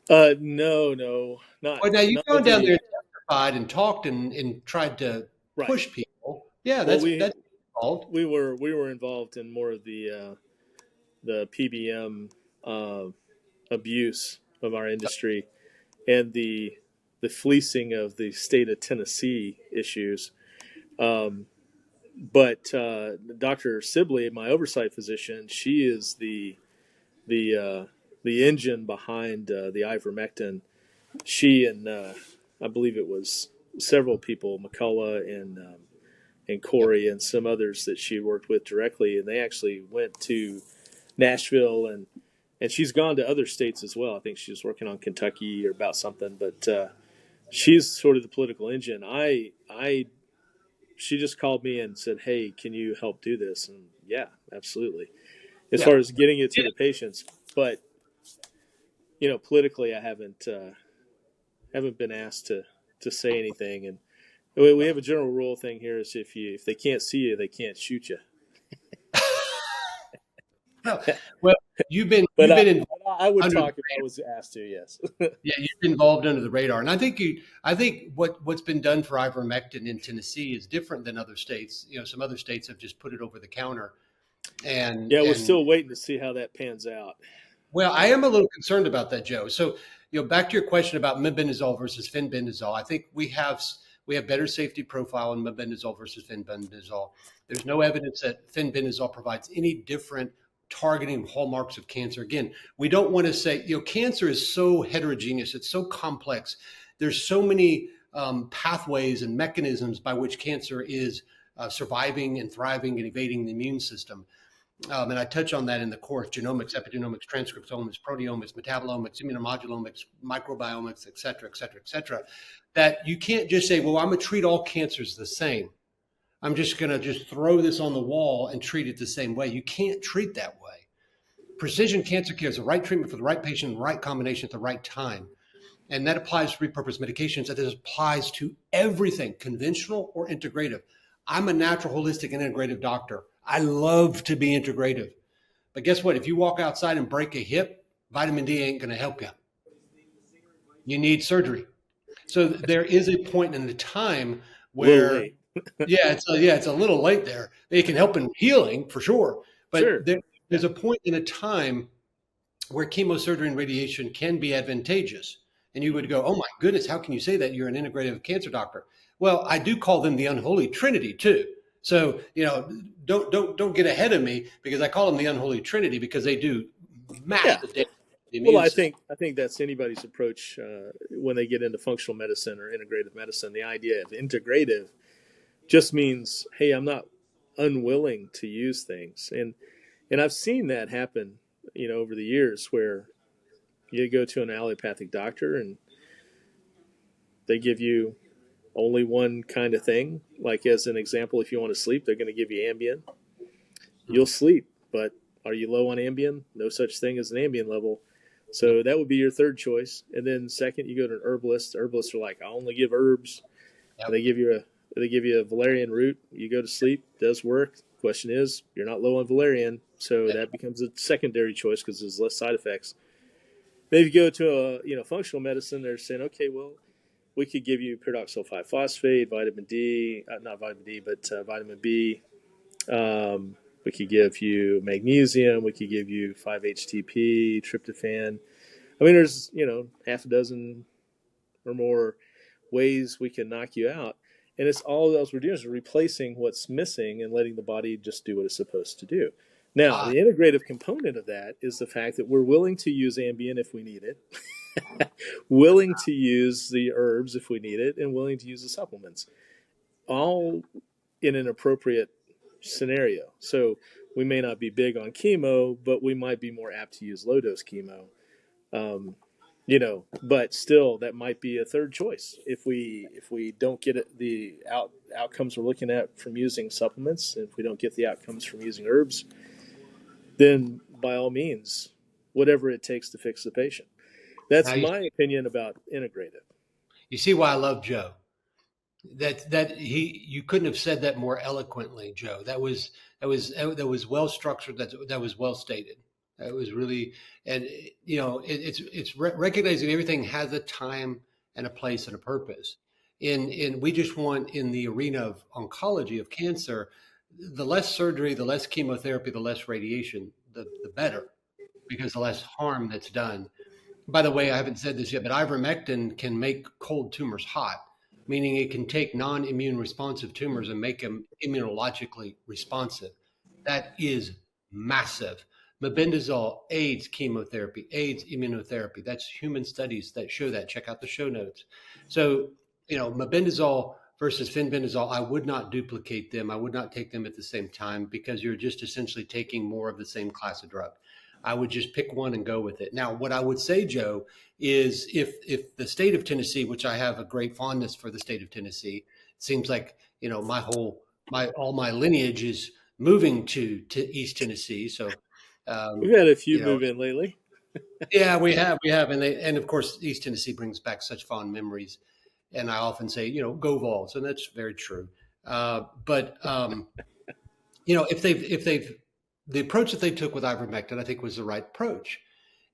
No, not. Well, now you've gone down there and testified and talked and tried to push people. Yeah, that's involved. We were involved in more of the PBM abuse of our industry and the fleecing of the state of Tennessee issues. But Dr. Sibley, my oversight physician, she is the engine behind the ivermectin. She and I believe it was several people, McCullough and Corey and some others that she worked with directly, and they actually went to Nashville and she's gone to other states as well. I think she was working on Kentucky or about something, but she's sort of the political engine. She just called me and said, "Hey, can you help do this?" And yeah, absolutely. As far as getting it to the patients, but politically, I haven't been asked to say anything, and we have a general rule thing here: is if they can't see you, they can't shoot you. Well, you've been But I would under the talk if I was asked to. Yes. yeah, you've been involved under the radar, and I think what's been done for ivermectin in Tennessee is different than other states. Some other states have just put it over the counter, and Yeah, we're and still waiting to see how that pans out. well, I am a little concerned about that, Joe. So, back to your question about mebendazole versus fenbendazole, I think we have better safety profile in mebendazole versus fenbendazole. There's no evidence that fenbendazole provides any different targeting hallmarks of cancer. Again, we don't want to say, cancer is so heterogeneous, it's so complex. There's so many pathways and mechanisms by which cancer is surviving and thriving and evading the immune system. And I touch on that in the course: genomics, epigenomics, transcriptomics, proteomics, metabolomics, immunomodulomics, microbiomics, et cetera, et cetera, et cetera. That you can't just say, well, I'm going to treat all cancers the same. I'm just going to just throw this on the wall and treat it the same way. You can't treat that way. Precision cancer care is the right treatment for the right patient, the right combination at the right time. And that applies to repurposed medications. That applies to everything, conventional or integrative. I'm a natural, holistic, and integrative doctor. I love to be integrative. But guess what? If you walk outside and break a hip, vitamin D ain't going to help you. You need surgery. So there is a point in the time where, it's a little late there. It can help in healing for sure. But Sure. There's a point in a time where chemosurgery and radiation can be advantageous. And you would go, oh my goodness, how can you say that? You're an integrative cancer doctor. Well, I do call them the unholy trinity too. So, don't get ahead of me, because I call them the unholy trinity because they do massive damage to the immune Well, system. I think that's anybody's approach when they get into functional medicine or integrative medicine. The idea of integrative just means, hey, I'm not unwilling to use things, and I've seen that happen, over the years, where you go to an allopathic doctor and they give you only one kind of thing. Like, as an example, if you want to sleep, they're going to give you Ambien. You'll sleep, but are you low on Ambien? No such thing as an Ambien level. So that would be your third choice. And then second, you go to an herbalist. Herbalists are like, I only give herbs. Yep. They give you a valerian root. You go to sleep, does work. Question is, you're not low on valerian, so that becomes a secondary choice because there's less side effects. Then if you go to a functional medicine, they're saying, okay, well, we could give you pyridoxal 5-phosphate, vitamin D, not vitamin D, but vitamin B. We could give you magnesium. We could give you 5-HTP, tryptophan. I mean, there's, half a dozen or more ways we can knock you out. And it's all else we're doing is replacing what's missing and letting the body just do what it's supposed to do. Now, the integrative component of that is the fact that we're willing to use Ambien if we need it, willing to use the herbs if we need it, and willing to use the supplements, all in an appropriate scenario. So we may not be big on chemo, but we might be more apt to use low-dose chemo. But still, that might be a third choice if we don't get the outcomes we're looking at from using supplements. If we don't get the outcomes from using herbs, then by all means, whatever it takes to fix the patient. That's my opinion about integrative. You see why I love Joe. You couldn't have said that more eloquently, Joe. That was well structured. That was well stated. It was really, and it's recognizing everything has a time and a place and a purpose. We just want, in the arena of oncology, of cancer, the less surgery, the less chemotherapy, the less radiation, the better, because the less harm that's done. By the way, I haven't said this yet, but ivermectin can make cold tumors hot, meaning it can take non-immune responsive tumors and make them immunologically responsive. That is massive. Mebendazole aids chemotherapy, aids immunotherapy. That's human studies that show that. Check out the show notes. So, mebendazole versus fenbendazole, I would not duplicate them. I would not take them at the same time, because you're just essentially taking more of the same class of drug. I would just pick one and go with it. Now, what I would say, Joe, is if the state of Tennessee, which I have a great fondness for the state of Tennessee, it seems like, all my lineage is moving to East Tennessee. So we've had a few move in lately. Yeah, we have, and of course, East Tennessee brings back such fond memories. And I often say, go Vols, and that's very true. But if they've the approach that they took with ivermectin, I think was the right approach.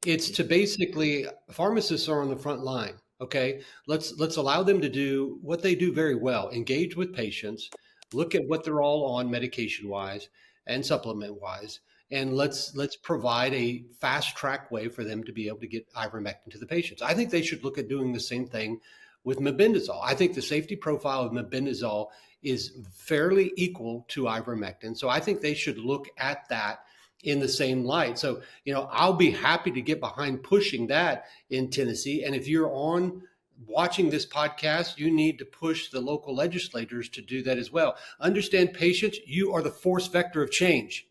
It's to basically pharmacists are on the front line. Okay, let's allow them to do what they do very well: engage with patients, look at what they're all on medication wise and supplement wise, and let's provide a fast track way for them to be able to get ivermectin to the patients. I think they should look at doing the same thing with mebendazole. I think the safety profile of mebendazole is fairly equal to ivermectin, so I think they should look at that in the same light. So, I'll be happy to get behind pushing that in Tennessee. And if you're on watching this podcast, you need to push the local legislators to do that as well. Understand, patients, you are the force vector of change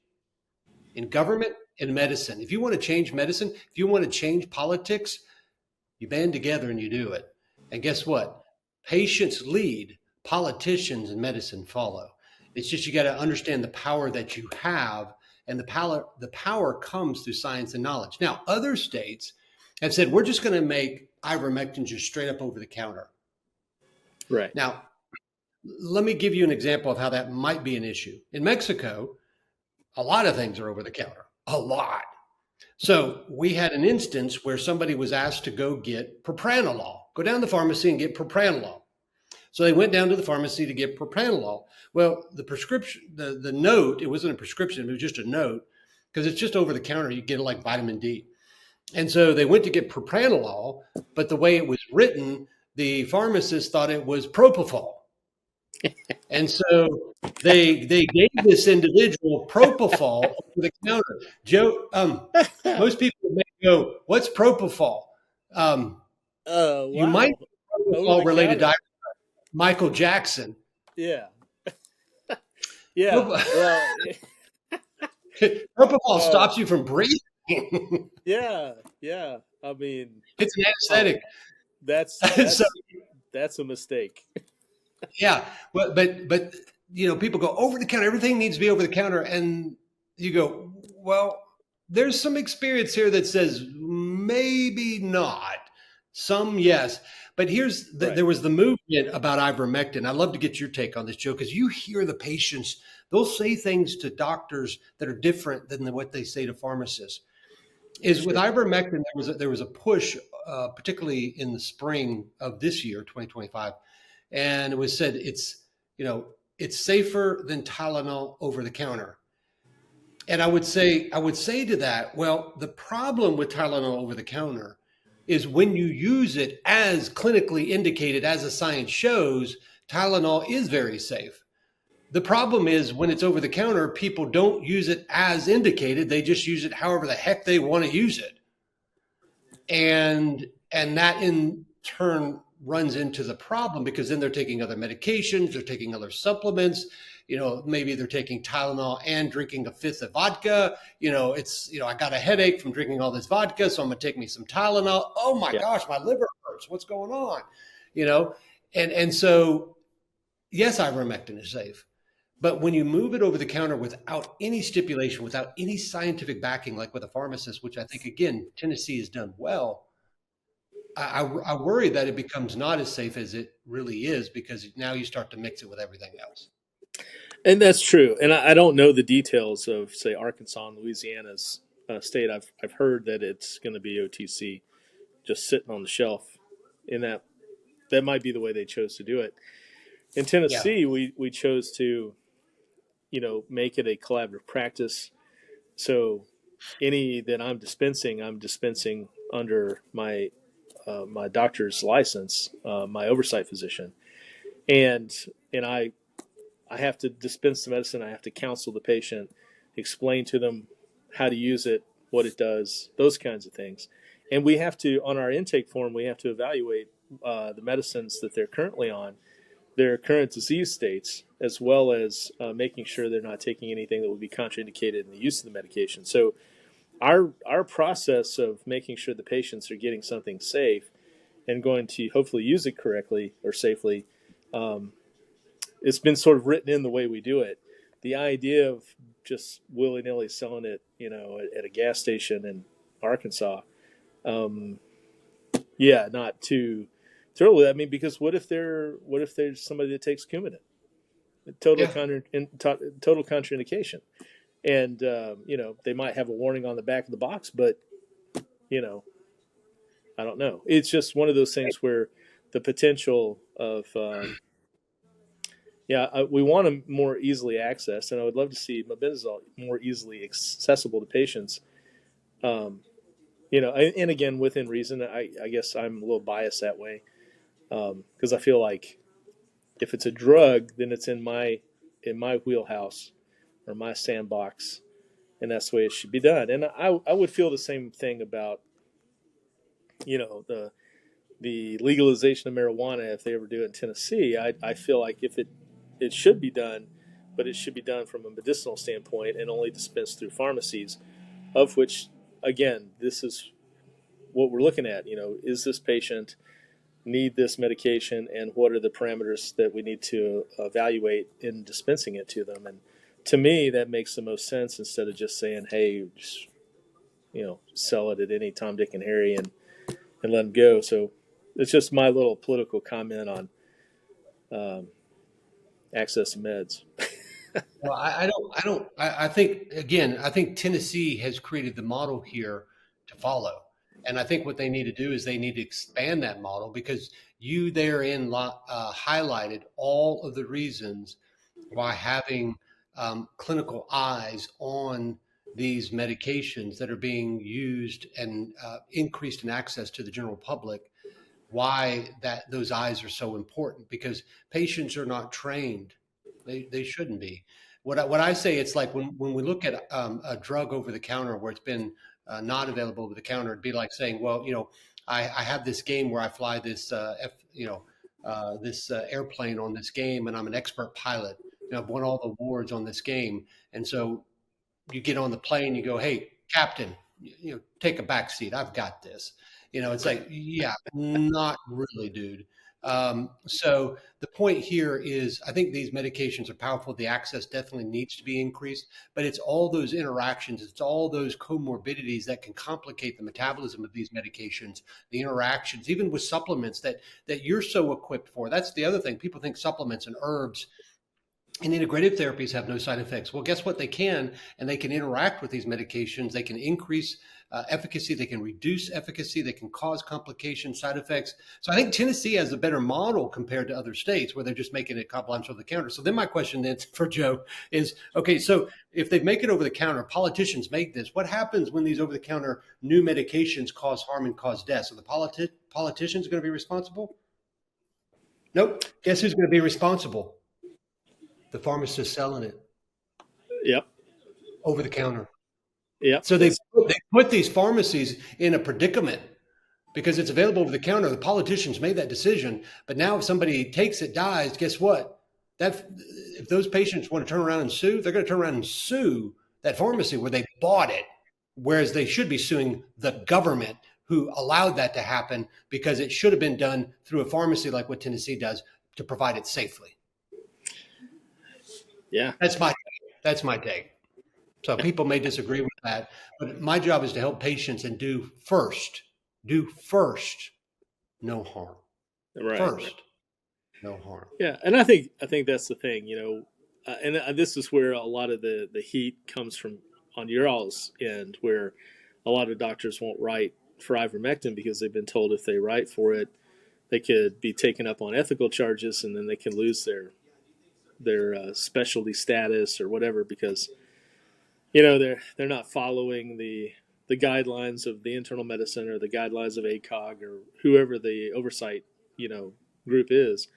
in government and medicine. If you want to change medicine, if you want to change politics, you band together and you do it. And guess what? Patients lead, politicians and medicine follow. It's just you got to understand the power that you have, and the power comes through science and knowledge. Now, other states have said we're just going to make ivermectin just straight up over the counter. Right. Now, let me give you an example of how that might be an issue. In Mexico, a lot of things are over the counter, a lot. So we had an instance where somebody was asked to go get propranolol, go down to the pharmacy and get propranolol. So they went down to the pharmacy to get propranolol. Well, the prescription, the note, it wasn't a prescription, it was just a note, because it's just over the counter. You get it like vitamin D. And so they went to get propranolol, but the way it was written, the pharmacist thought it was propofol. And so they gave this individual propofol over the counter. Joe, most people may go, "What's propofol?" Wow. You might be propofol related to Michael Jackson. Yeah. Yeah. Well, propofol stops you from breathing. Yeah. Yeah. I mean, it's an anesthetic. That's a mistake. Yeah. But people go over the counter. Everything needs to be over the counter. And you go, well, there's some experience here that says maybe not. Some, yes. But there was the movement about ivermectin. I'd love to get your take on this, Joe, because you hear the patients, they'll say things to doctors that are different than what they say to pharmacists. With ivermectin, there was a push, particularly in the spring of this year, 2025, and it was said it's safer than Tylenol over the counter. And I would say to that, well, the problem with Tylenol over the counter is when you use it as clinically indicated, as the science shows, Tylenol is very safe. The problem is when it's over the counter, people don't use it as indicated. They just use it however the heck they want to use it. And that in turn runs into the problem, because then they're taking other medications, they're taking other supplements, maybe they're taking Tylenol and drinking a fifth of vodka. I got a headache from drinking all this vodka, so I'm going to take me some Tylenol. Oh my gosh, my liver hurts. What's going on? And so, yes, ivermectin is safe. But when you move it over the counter without any stipulation, without any scientific backing, like with a pharmacist, which I think, again, Tennessee has done well, I worry that it becomes not as safe as it really is, because now you start to mix it with everything else. And that's true. And I don't know the details of, say, Arkansas and Louisiana's state. I've heard that it's going to be OTC, just sitting on the shelf. And that might be the way they chose to do it. In Tennessee, we chose to, make it a collaborative practice. So any that I'm dispensing under my doctor's license, my oversight physician, and I have to dispense the medicine. I have to counsel the patient, explain to them how to use it, what it does, those kinds of things. And we have to, on our intake form, we have to evaluate the medicines that they're currently on, their current disease states, as well as making sure they're not taking anything that would be contraindicated in the use of the medication. So our process of making sure the patients are getting something safe and going to hopefully use it correctly or safely, it's been sort of written in the way we do it. The idea of just willy-nilly selling it, at a gas station in Arkansas, Not too thrilled with that. I mean, because what if there's somebody that takes Coumadin, Yeah. total contraindication, and they might have a warning on the back of the box, but you know I don't know. It's just one of those things where the potential of we want them more easily accessed, and I would love to see mebendazole more easily accessible to patients. And again, within reason. I guess I'm a little biased that way because I feel like if it's a drug, then it's in my wheelhouse or my sandbox, and that's the way it should be done. And I would feel the same thing about the legalization of marijuana if they ever do it in Tennessee. I feel like if it should be done, but it should be done from a medicinal standpoint and only dispensed through pharmacies, of which again this is what we're looking at. Is this patient need this medication, and what are the parameters that we need to evaluate in dispensing it to them? And to me, that makes the most sense instead of just saying, "Hey, just, sell it at any Tom, Dick, and Harry and let them go." So it's just my little political comment on access to meds. Well, I think, again, I think Tennessee has created the model here to follow. And I think what they need to do is they need to expand that model, because you therein highlighted all of the reasons why having clinical eyes on these medications that are being used and increased in access to the general public, why those eyes are so important, because patients are not trained. They shouldn't be. What I say, it's like when we look at a drug over the counter where it's been not available over the counter, it'd be like saying, well, I have this game where I fly this airplane on this game, and I'm an expert pilot. I've won all the awards on this game, and so you get on the plane, you go, "Hey, Captain, take a back seat. I've got this." It's like, yeah, not really, dude. So the point here is, I think these medications are powerful. The access definitely needs to be increased, but it's all those interactions, it's all those comorbidities that can complicate the metabolism of these medications, the interactions, even with supplements that you're so equipped for. That's the other thing. People think supplements and herbs and integrative therapies have no side effects. Well, guess what? They can, and they can interact with these medications. They can increase efficacy. They can reduce efficacy. They can cause complications, side effects. So I think Tennessee has a better model compared to other states where they're just making it compliance over the counter. So then my question then for Joe is, okay, so if they make it over the counter, politicians make this, what happens when these over the counter new medications cause harm and cause death? So the politicians going to be responsible? Nope. Guess who's going to be responsible? The pharmacist selling it Yep. over the counter. Yep. So they put these pharmacies in a predicament because it's available over the counter. The politicians made that decision, but now if somebody takes it, dies, guess what? If those patients want to turn around and sue, they're going to turn around and sue that pharmacy where they bought it, whereas they should be suing the government who allowed that to happen, because it should have been done through a pharmacy like what Tennessee does to provide it safely. Yeah. That's my take. So people may disagree with that, but my job is to help patients and do first, no harm. Right. First, no harm. Yeah, and I think that's the thing, and this is where a lot of the heat comes from on your all's end, where a lot of doctors won't write for ivermectin because they've been told if they write for it, they could be taken up on ethical charges, and then they can lose their specialty status or whatever, because they're not following the guidelines of the internal medicine or the guidelines of ACOG or whoever the oversight group is,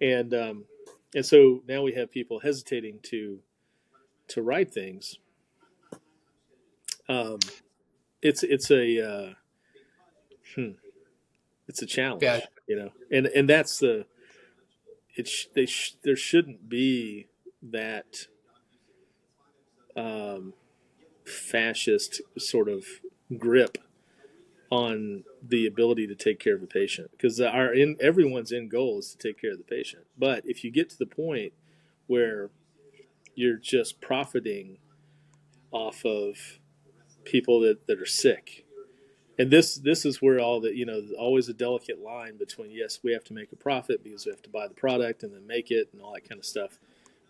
and so now we have people hesitating to write things. It's a challenge, Yeah. and that's the there shouldn't be that fascist sort of grip on the ability to take care of the patient, because everyone's end goal is to take care of the patient. But if you get to the point where you're just profiting off of people that are sick And this is where all the, always a delicate line between, yes, we have to make a profit because we have to buy the product and then make it and all that kind of stuff.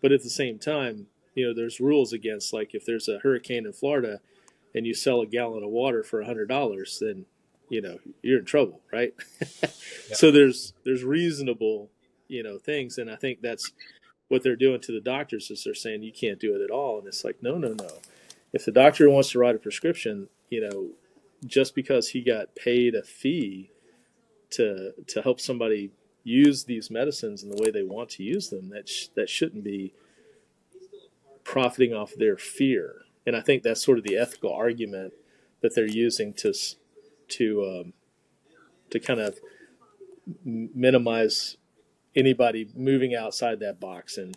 But at the same time, there's rules against, like, if there's a hurricane in Florida and you sell a gallon of water for $100, then you're in trouble, right? Yeah. So there's reasonable things, and I think that's what they're doing to the doctors, is they're saying you can't do it at all, and it's like, no. If the doctor wants to write a prescription, just because he got paid a fee to help somebody use these medicines in the way they want to use them, that shouldn't be profiting off their fear. And I think that's sort of the ethical argument that they're using to kind of minimize anybody moving outside that box and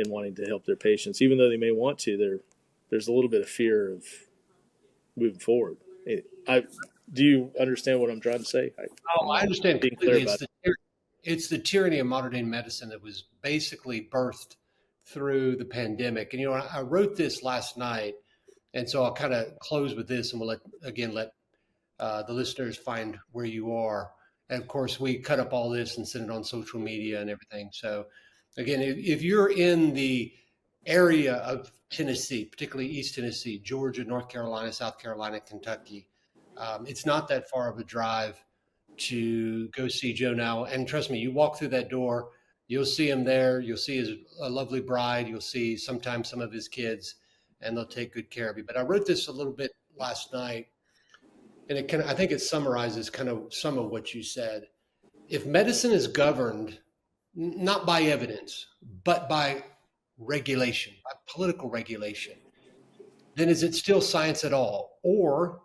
wanting to help their patients, even though they may want to. There's a little bit of fear of moving forward. Do you understand what I'm trying to say? I understand being completely. clear about It's the tyranny of modern day medicine that was basically birthed through the pandemic. And I wrote this last night, and so I'll kind of close with this, and we'll let the listeners find where you are. And of course, we cut up all this and send it on social media and everything. So again, if you're in the area of Tennessee, particularly East Tennessee, Georgia, North Carolina, South Carolina, Kentucky, it's not that far of a drive to go see Joe Nowell. And trust me, you walk through that door, you'll see him there. You'll see a lovely bride. You'll see sometimes some of his kids, and they'll take good care of you. But I wrote this a little bit last night, and I think it summarizes kind of some of what you said. If medicine is governed not by evidence, but by regulation, by political regulation, then is it still science at all? Or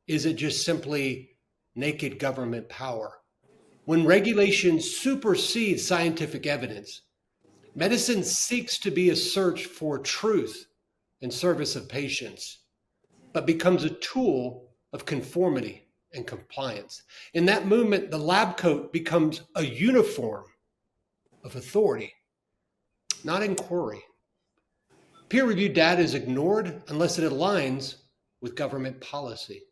is it just simply naked government power? When regulation supersedes scientific evidence, medicine seeks to be a search for truth in service of patients, but becomes a tool of conformity and compliance. In that movement, the lab coat becomes a uniform of authority, not inquiry. Peer-reviewed data is ignored unless it aligns with government policy.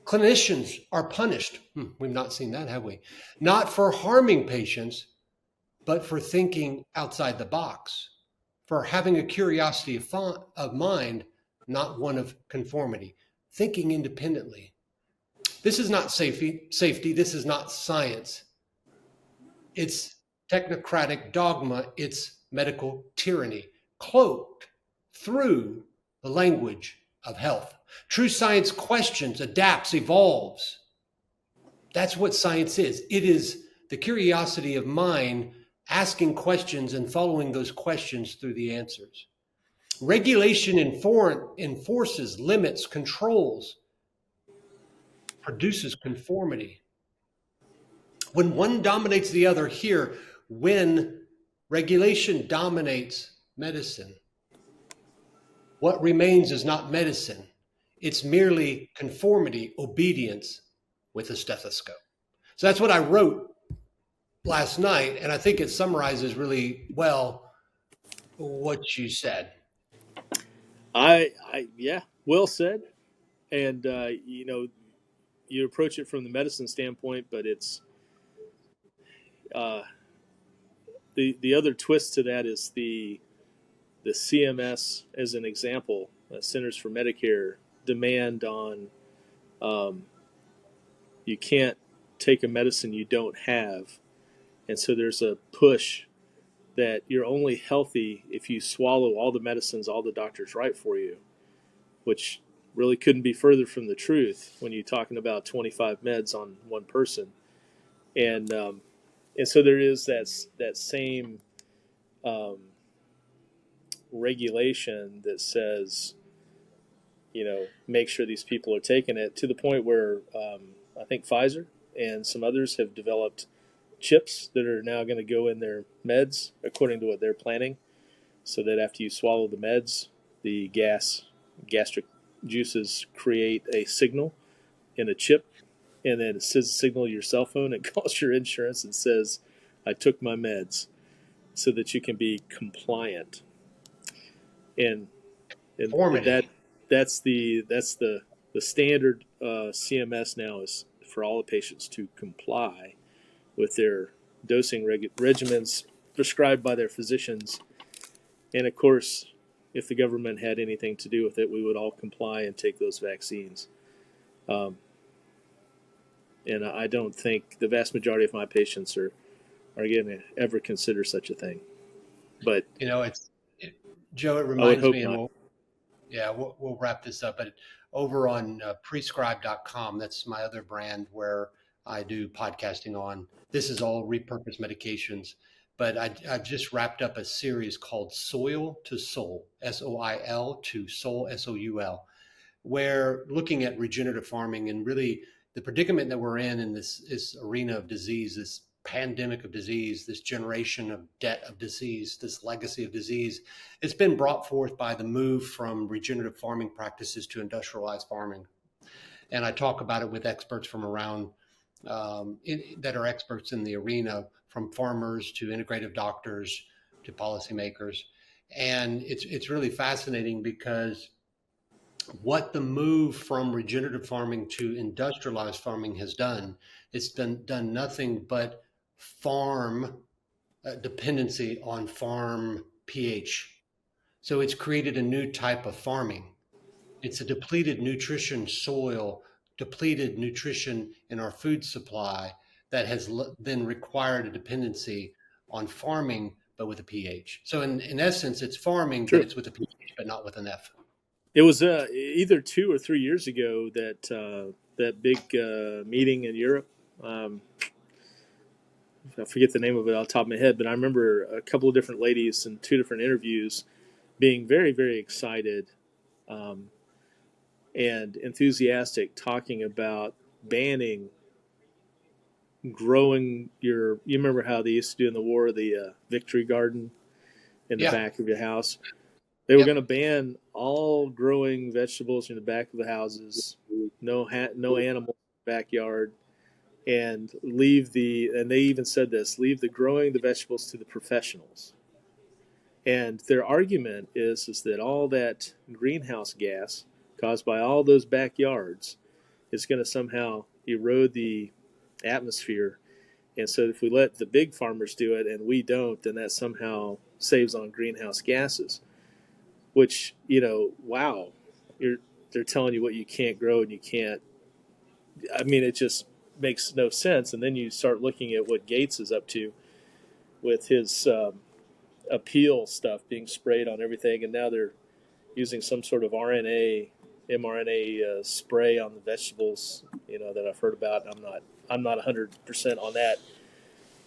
Clinicians are punished. We've not seen that, have we? Not for harming patients, but for thinking outside the box, for having a curiosity of mind, not one of conformity, thinking independently. This is not safety. This is not science. It's technocratic dogma. It's medical tyranny, cloaked through the language of health. True science questions, adapts, evolves. That's what science is. It is the curiosity of mind, asking questions and following those questions through the answers. Regulation enforces, limits, controls, produces conformity. When one dominates the other here, when regulation dominates medicine, what remains is not medicine. It's merely conformity, obedience with a stethoscope. So that's what I wrote last night, and I think it summarizes really well what you said. Yeah, well said. And you approach it from the medicine standpoint, but it's the other twist to that is the CMS, as an example, Centers for Medicare, demand on you can't take a medicine you don't have, and so there's a push that you're only healthy if you swallow all the medicines all the doctors write for you, which really couldn't be further from the truth when you're talking about 25 meds on one person. And so there is that same regulation that says, make sure these people are taking it, to the point where I think Pfizer and some others have developed chips that are now going to go in their meds according to what they're planning, so that after you swallow the meds, the gastric juices create a signal in a chip, and then it says signal your cell phone and calls your insurance and says, I took my meds, so that you can be compliant. And that's the the standard CMS now is for all the patients to comply with their dosing regimens prescribed by their physicians. And of course, if the government had anything to do with it, we would all comply and take those vaccines. And I don't think the vast majority of my patients are going to ever consider such a thing. But Joe, it I would reminds hope me, and not. we'll wrap this up. But over on prescribe.com, that's my other brand where I do podcasting on. This is all repurposed medications. But I just wrapped up a series called Soil to Soul, SOIL to Soul, SOUL, where looking at regenerative farming and really the predicament that we're in this arena of disease, this pandemic of disease, this generation of debt of disease, this legacy of disease. It's been brought forth by the move from regenerative farming practices to industrialized farming. And I talk about it with experts from around that are experts in the arena, from farmers to integrative doctors to policymakers. And it's really fascinating because what the move from regenerative farming to industrialized farming has done, it's done nothing but farm dependency on farm pH. So it's created a new type of farming. It's a depleted nutrition soil, depleted nutrition in our food supply that has then required a dependency on farming, but with a pH. So in essence, it's farming, but True. it's with a pH, but not with an F. It was either 2 or 3 years ago that that big meeting in Europe. I forget the name of it off the top of my head, but I remember a couple of different ladies in 2 different interviews being very, very excited and enthusiastic, talking about banning growing you remember how they used to do in the war, the victory garden in the back of your house? They were going to ban all growing vegetables in the back of the houses, no animals in the backyard, and and they even said this, leave the growing the vegetables to the professionals. And their argument is that all that greenhouse gas caused by all those backyards is going to somehow erode the atmosphere. And so if we let the big farmers do it and we don't, then that somehow saves on greenhouse gases. Which, wow, they're telling you what you can't grow and you can't. I mean, it just makes no sense. And then you start looking at what Gates is up to with his appeal stuff being sprayed on everything, and now they're using some sort of mRNA spray on the vegetables, that I've heard about. I'm not 100% on that,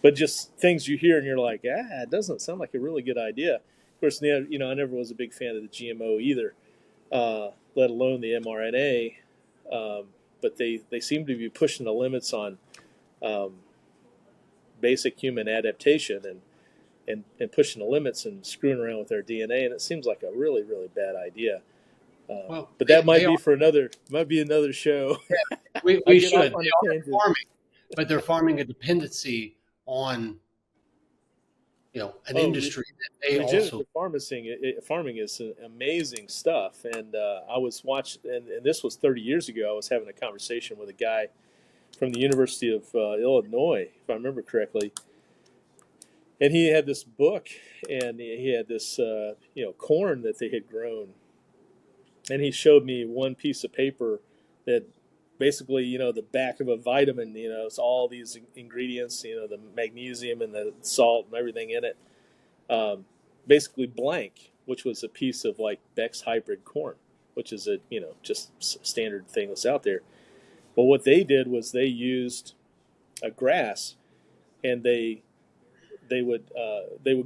but just things you hear and you're like, it doesn't sound like a really good idea. Of course, I never was a big fan of the GMO either, let alone the mRNA. But they seem to be pushing the limits on basic human adaptation and pushing the limits and screwing around with our DNA. And it seems like a really, really bad idea. But that might be another show. Yeah, we should. They are farming, but they're farming a dependency on an industry that they also. Farming is amazing stuff. And I was watching, and this was 30 years ago. I was having a conversation with a guy from the University of Illinois, if I remember correctly. And he had this book, and he had this corn that they had grown. And he showed me one piece of paper that basically, the back of a vitamin, it's all these ingredients, the magnesium and the salt and everything in it, basically blank, which was a piece of like Beck's hybrid corn, which is a, just standard thing that's out there. But what they did was they used a grass, and they would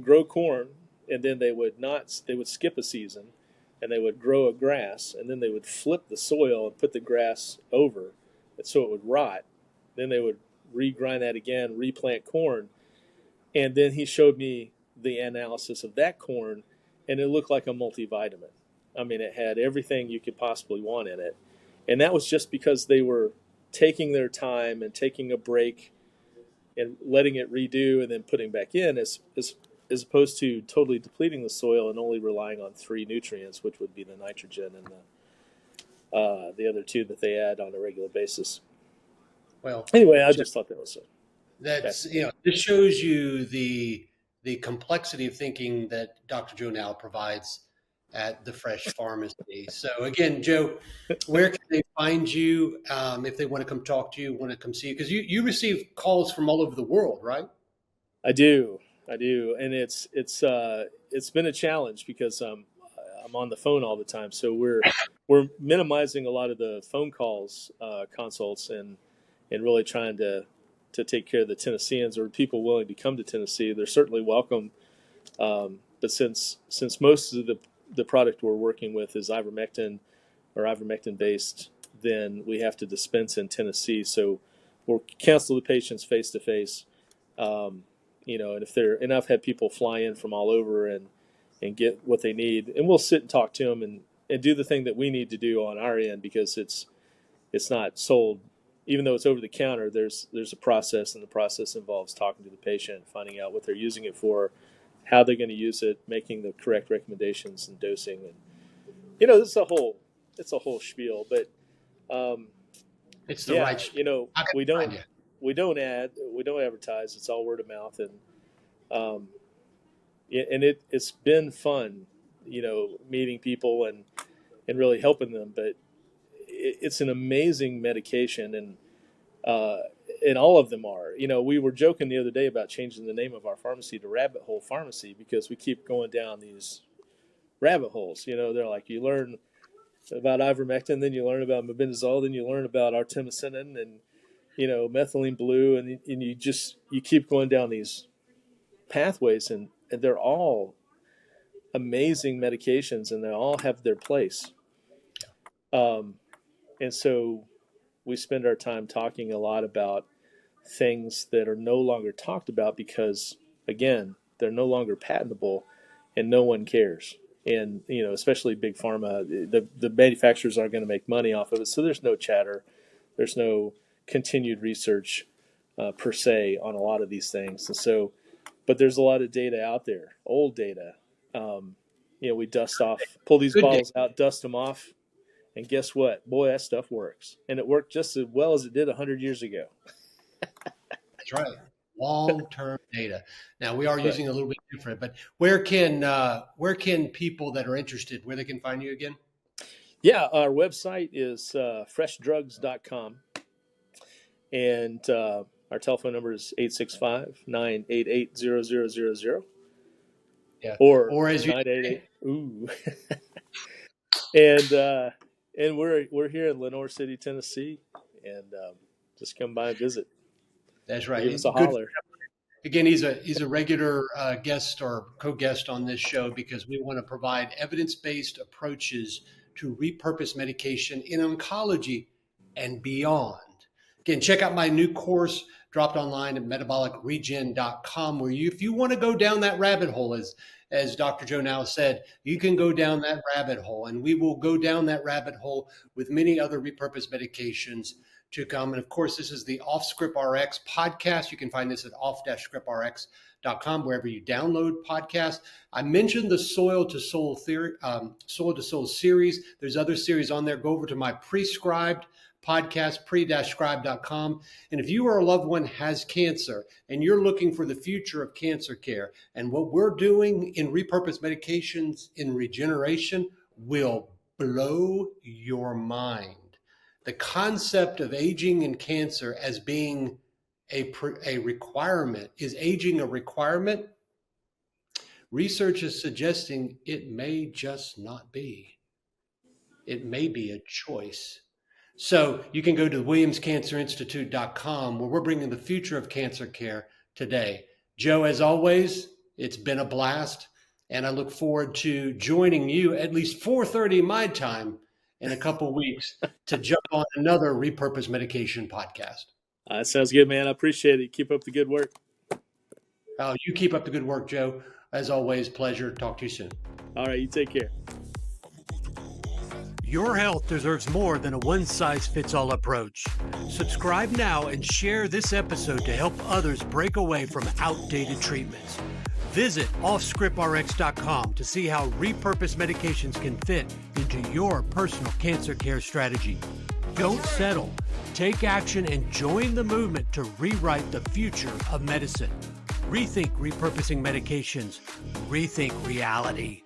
grow corn, and then they would skip a season, and they would grow a grass, and then they would flip the soil and put the grass over it so it would rot. Then they would regrind that again, replant corn. And then he showed me the analysis of that corn, and it looked like a multivitamin. I mean, it had everything you could possibly want in it. And that was just because they were taking their time and taking a break and letting it redo and then putting back in, as opposed to totally depleting the soil and only relying on 3 nutrients, which would be the nitrogen the other two that they add on a regular basis. Well, anyway, I just thought that was that's this shows you the complexity of thinking that Dr. Joe Nowell provides at the Fresh Pharmacy. So again, Joe, where can they find you if they want to come talk to you, want to come see you? Because you receive calls from all over the world, right? I do, and it's been a challenge because I'm on the phone all the time. So we're minimizing a lot of the phone calls, consults, and really trying to take care of the Tennesseans or people willing to come to Tennessee. They're certainly welcome. But since most of the product we're working with is ivermectin or ivermectin based, then we have to dispense in Tennessee. So we'll counsel the patients face to face. And and I've had people fly in from all over and get what they need, and we'll sit and talk to them and do the thing that we need to do on our end, because it's not sold. Even though it's over the counter, there's a process, and the process involves talking to the patient, finding out what they're using it for, how they're going to use it, making the correct recommendations and dosing, and it's a whole spiel. But it's the right. We don't advertise. It's all word of mouth, and it's been fun, meeting people and really helping them. But it's an amazing medication, and all of them are. We were joking the other day about changing the name of our pharmacy to Rabbit Hole Pharmacy, because we keep going down these rabbit holes. They're like, you learn about ivermectin, then you learn about mebendazole, then you learn about artemisinin and methylene blue, and you keep going down these pathways, and they're all amazing medications, and they all have their place. And so we spend our time talking a lot about things that are no longer talked about because, again, they're no longer patentable and no one cares. And, especially big pharma, the manufacturers aren't going to make money off of it. So there's no chatter. There's no continued research per se on a lot of these things. And so, but there's a lot of data out there, old data. We pull these bottles out, dust them off. And guess what? Boy, that stuff works. And it worked just as well as it did 100 years ago. That's right. Long-term data. Now, we are using a little bit different, but where can people that are interested, where they can find you again? Yeah, our website is freshdrugs.com. And our telephone number is 865-988-0000. Yeah. Or as you 988. Ooh. And we're here in Lenoir City, Tennessee, and just come by and visit. That's right. Give us a holler. Again, he's a regular guest or co-guest on this show because we want to provide evidence-based approaches to repurpose medication in oncology and beyond. Again, check out my new course dropped online at metabolicregen.com, where if you want to go down that rabbit hole, as Dr. Joe Nowell said, you can go down that rabbit hole, and we will go down that rabbit hole with many other repurposed medications to come. And of course, this is the Off-ScriptRX podcast. You can find this at off-scriptrx.com, wherever you download podcasts. I mentioned the Soil to Soul series. There's other series on there. Go over to my prescribed podcast, pre-scribe.com. And if you or a loved one has cancer and you're looking for the future of cancer care, and what we're doing in repurposed medications in regeneration will blow your mind. The concept of aging in cancer as being a requirement. Is aging a requirement? Research is suggesting it may just not be. It may be a choice. So you can go to williamscancerinstitute.com, where we're bringing the future of cancer care today. Joe, as always, it's been a blast, and I look forward to joining you at least 4:30 my time in a couple weeks to jump on another repurposed medication podcast. That sounds good, man. I appreciate it. Keep up the good work. Oh, you keep up the good work, Joe. As always, pleasure. Talk to you soon. All right, you take care. Your health deserves more than a one-size-fits-all approach. Subscribe now and share this episode to help others break away from outdated treatments. Visit OffScriptRX.com to see how repurposed medications can fit into your personal cancer care strategy. Don't settle. Take action and join the movement to rewrite the future of medicine. Rethink repurposing medications. Rethink reality.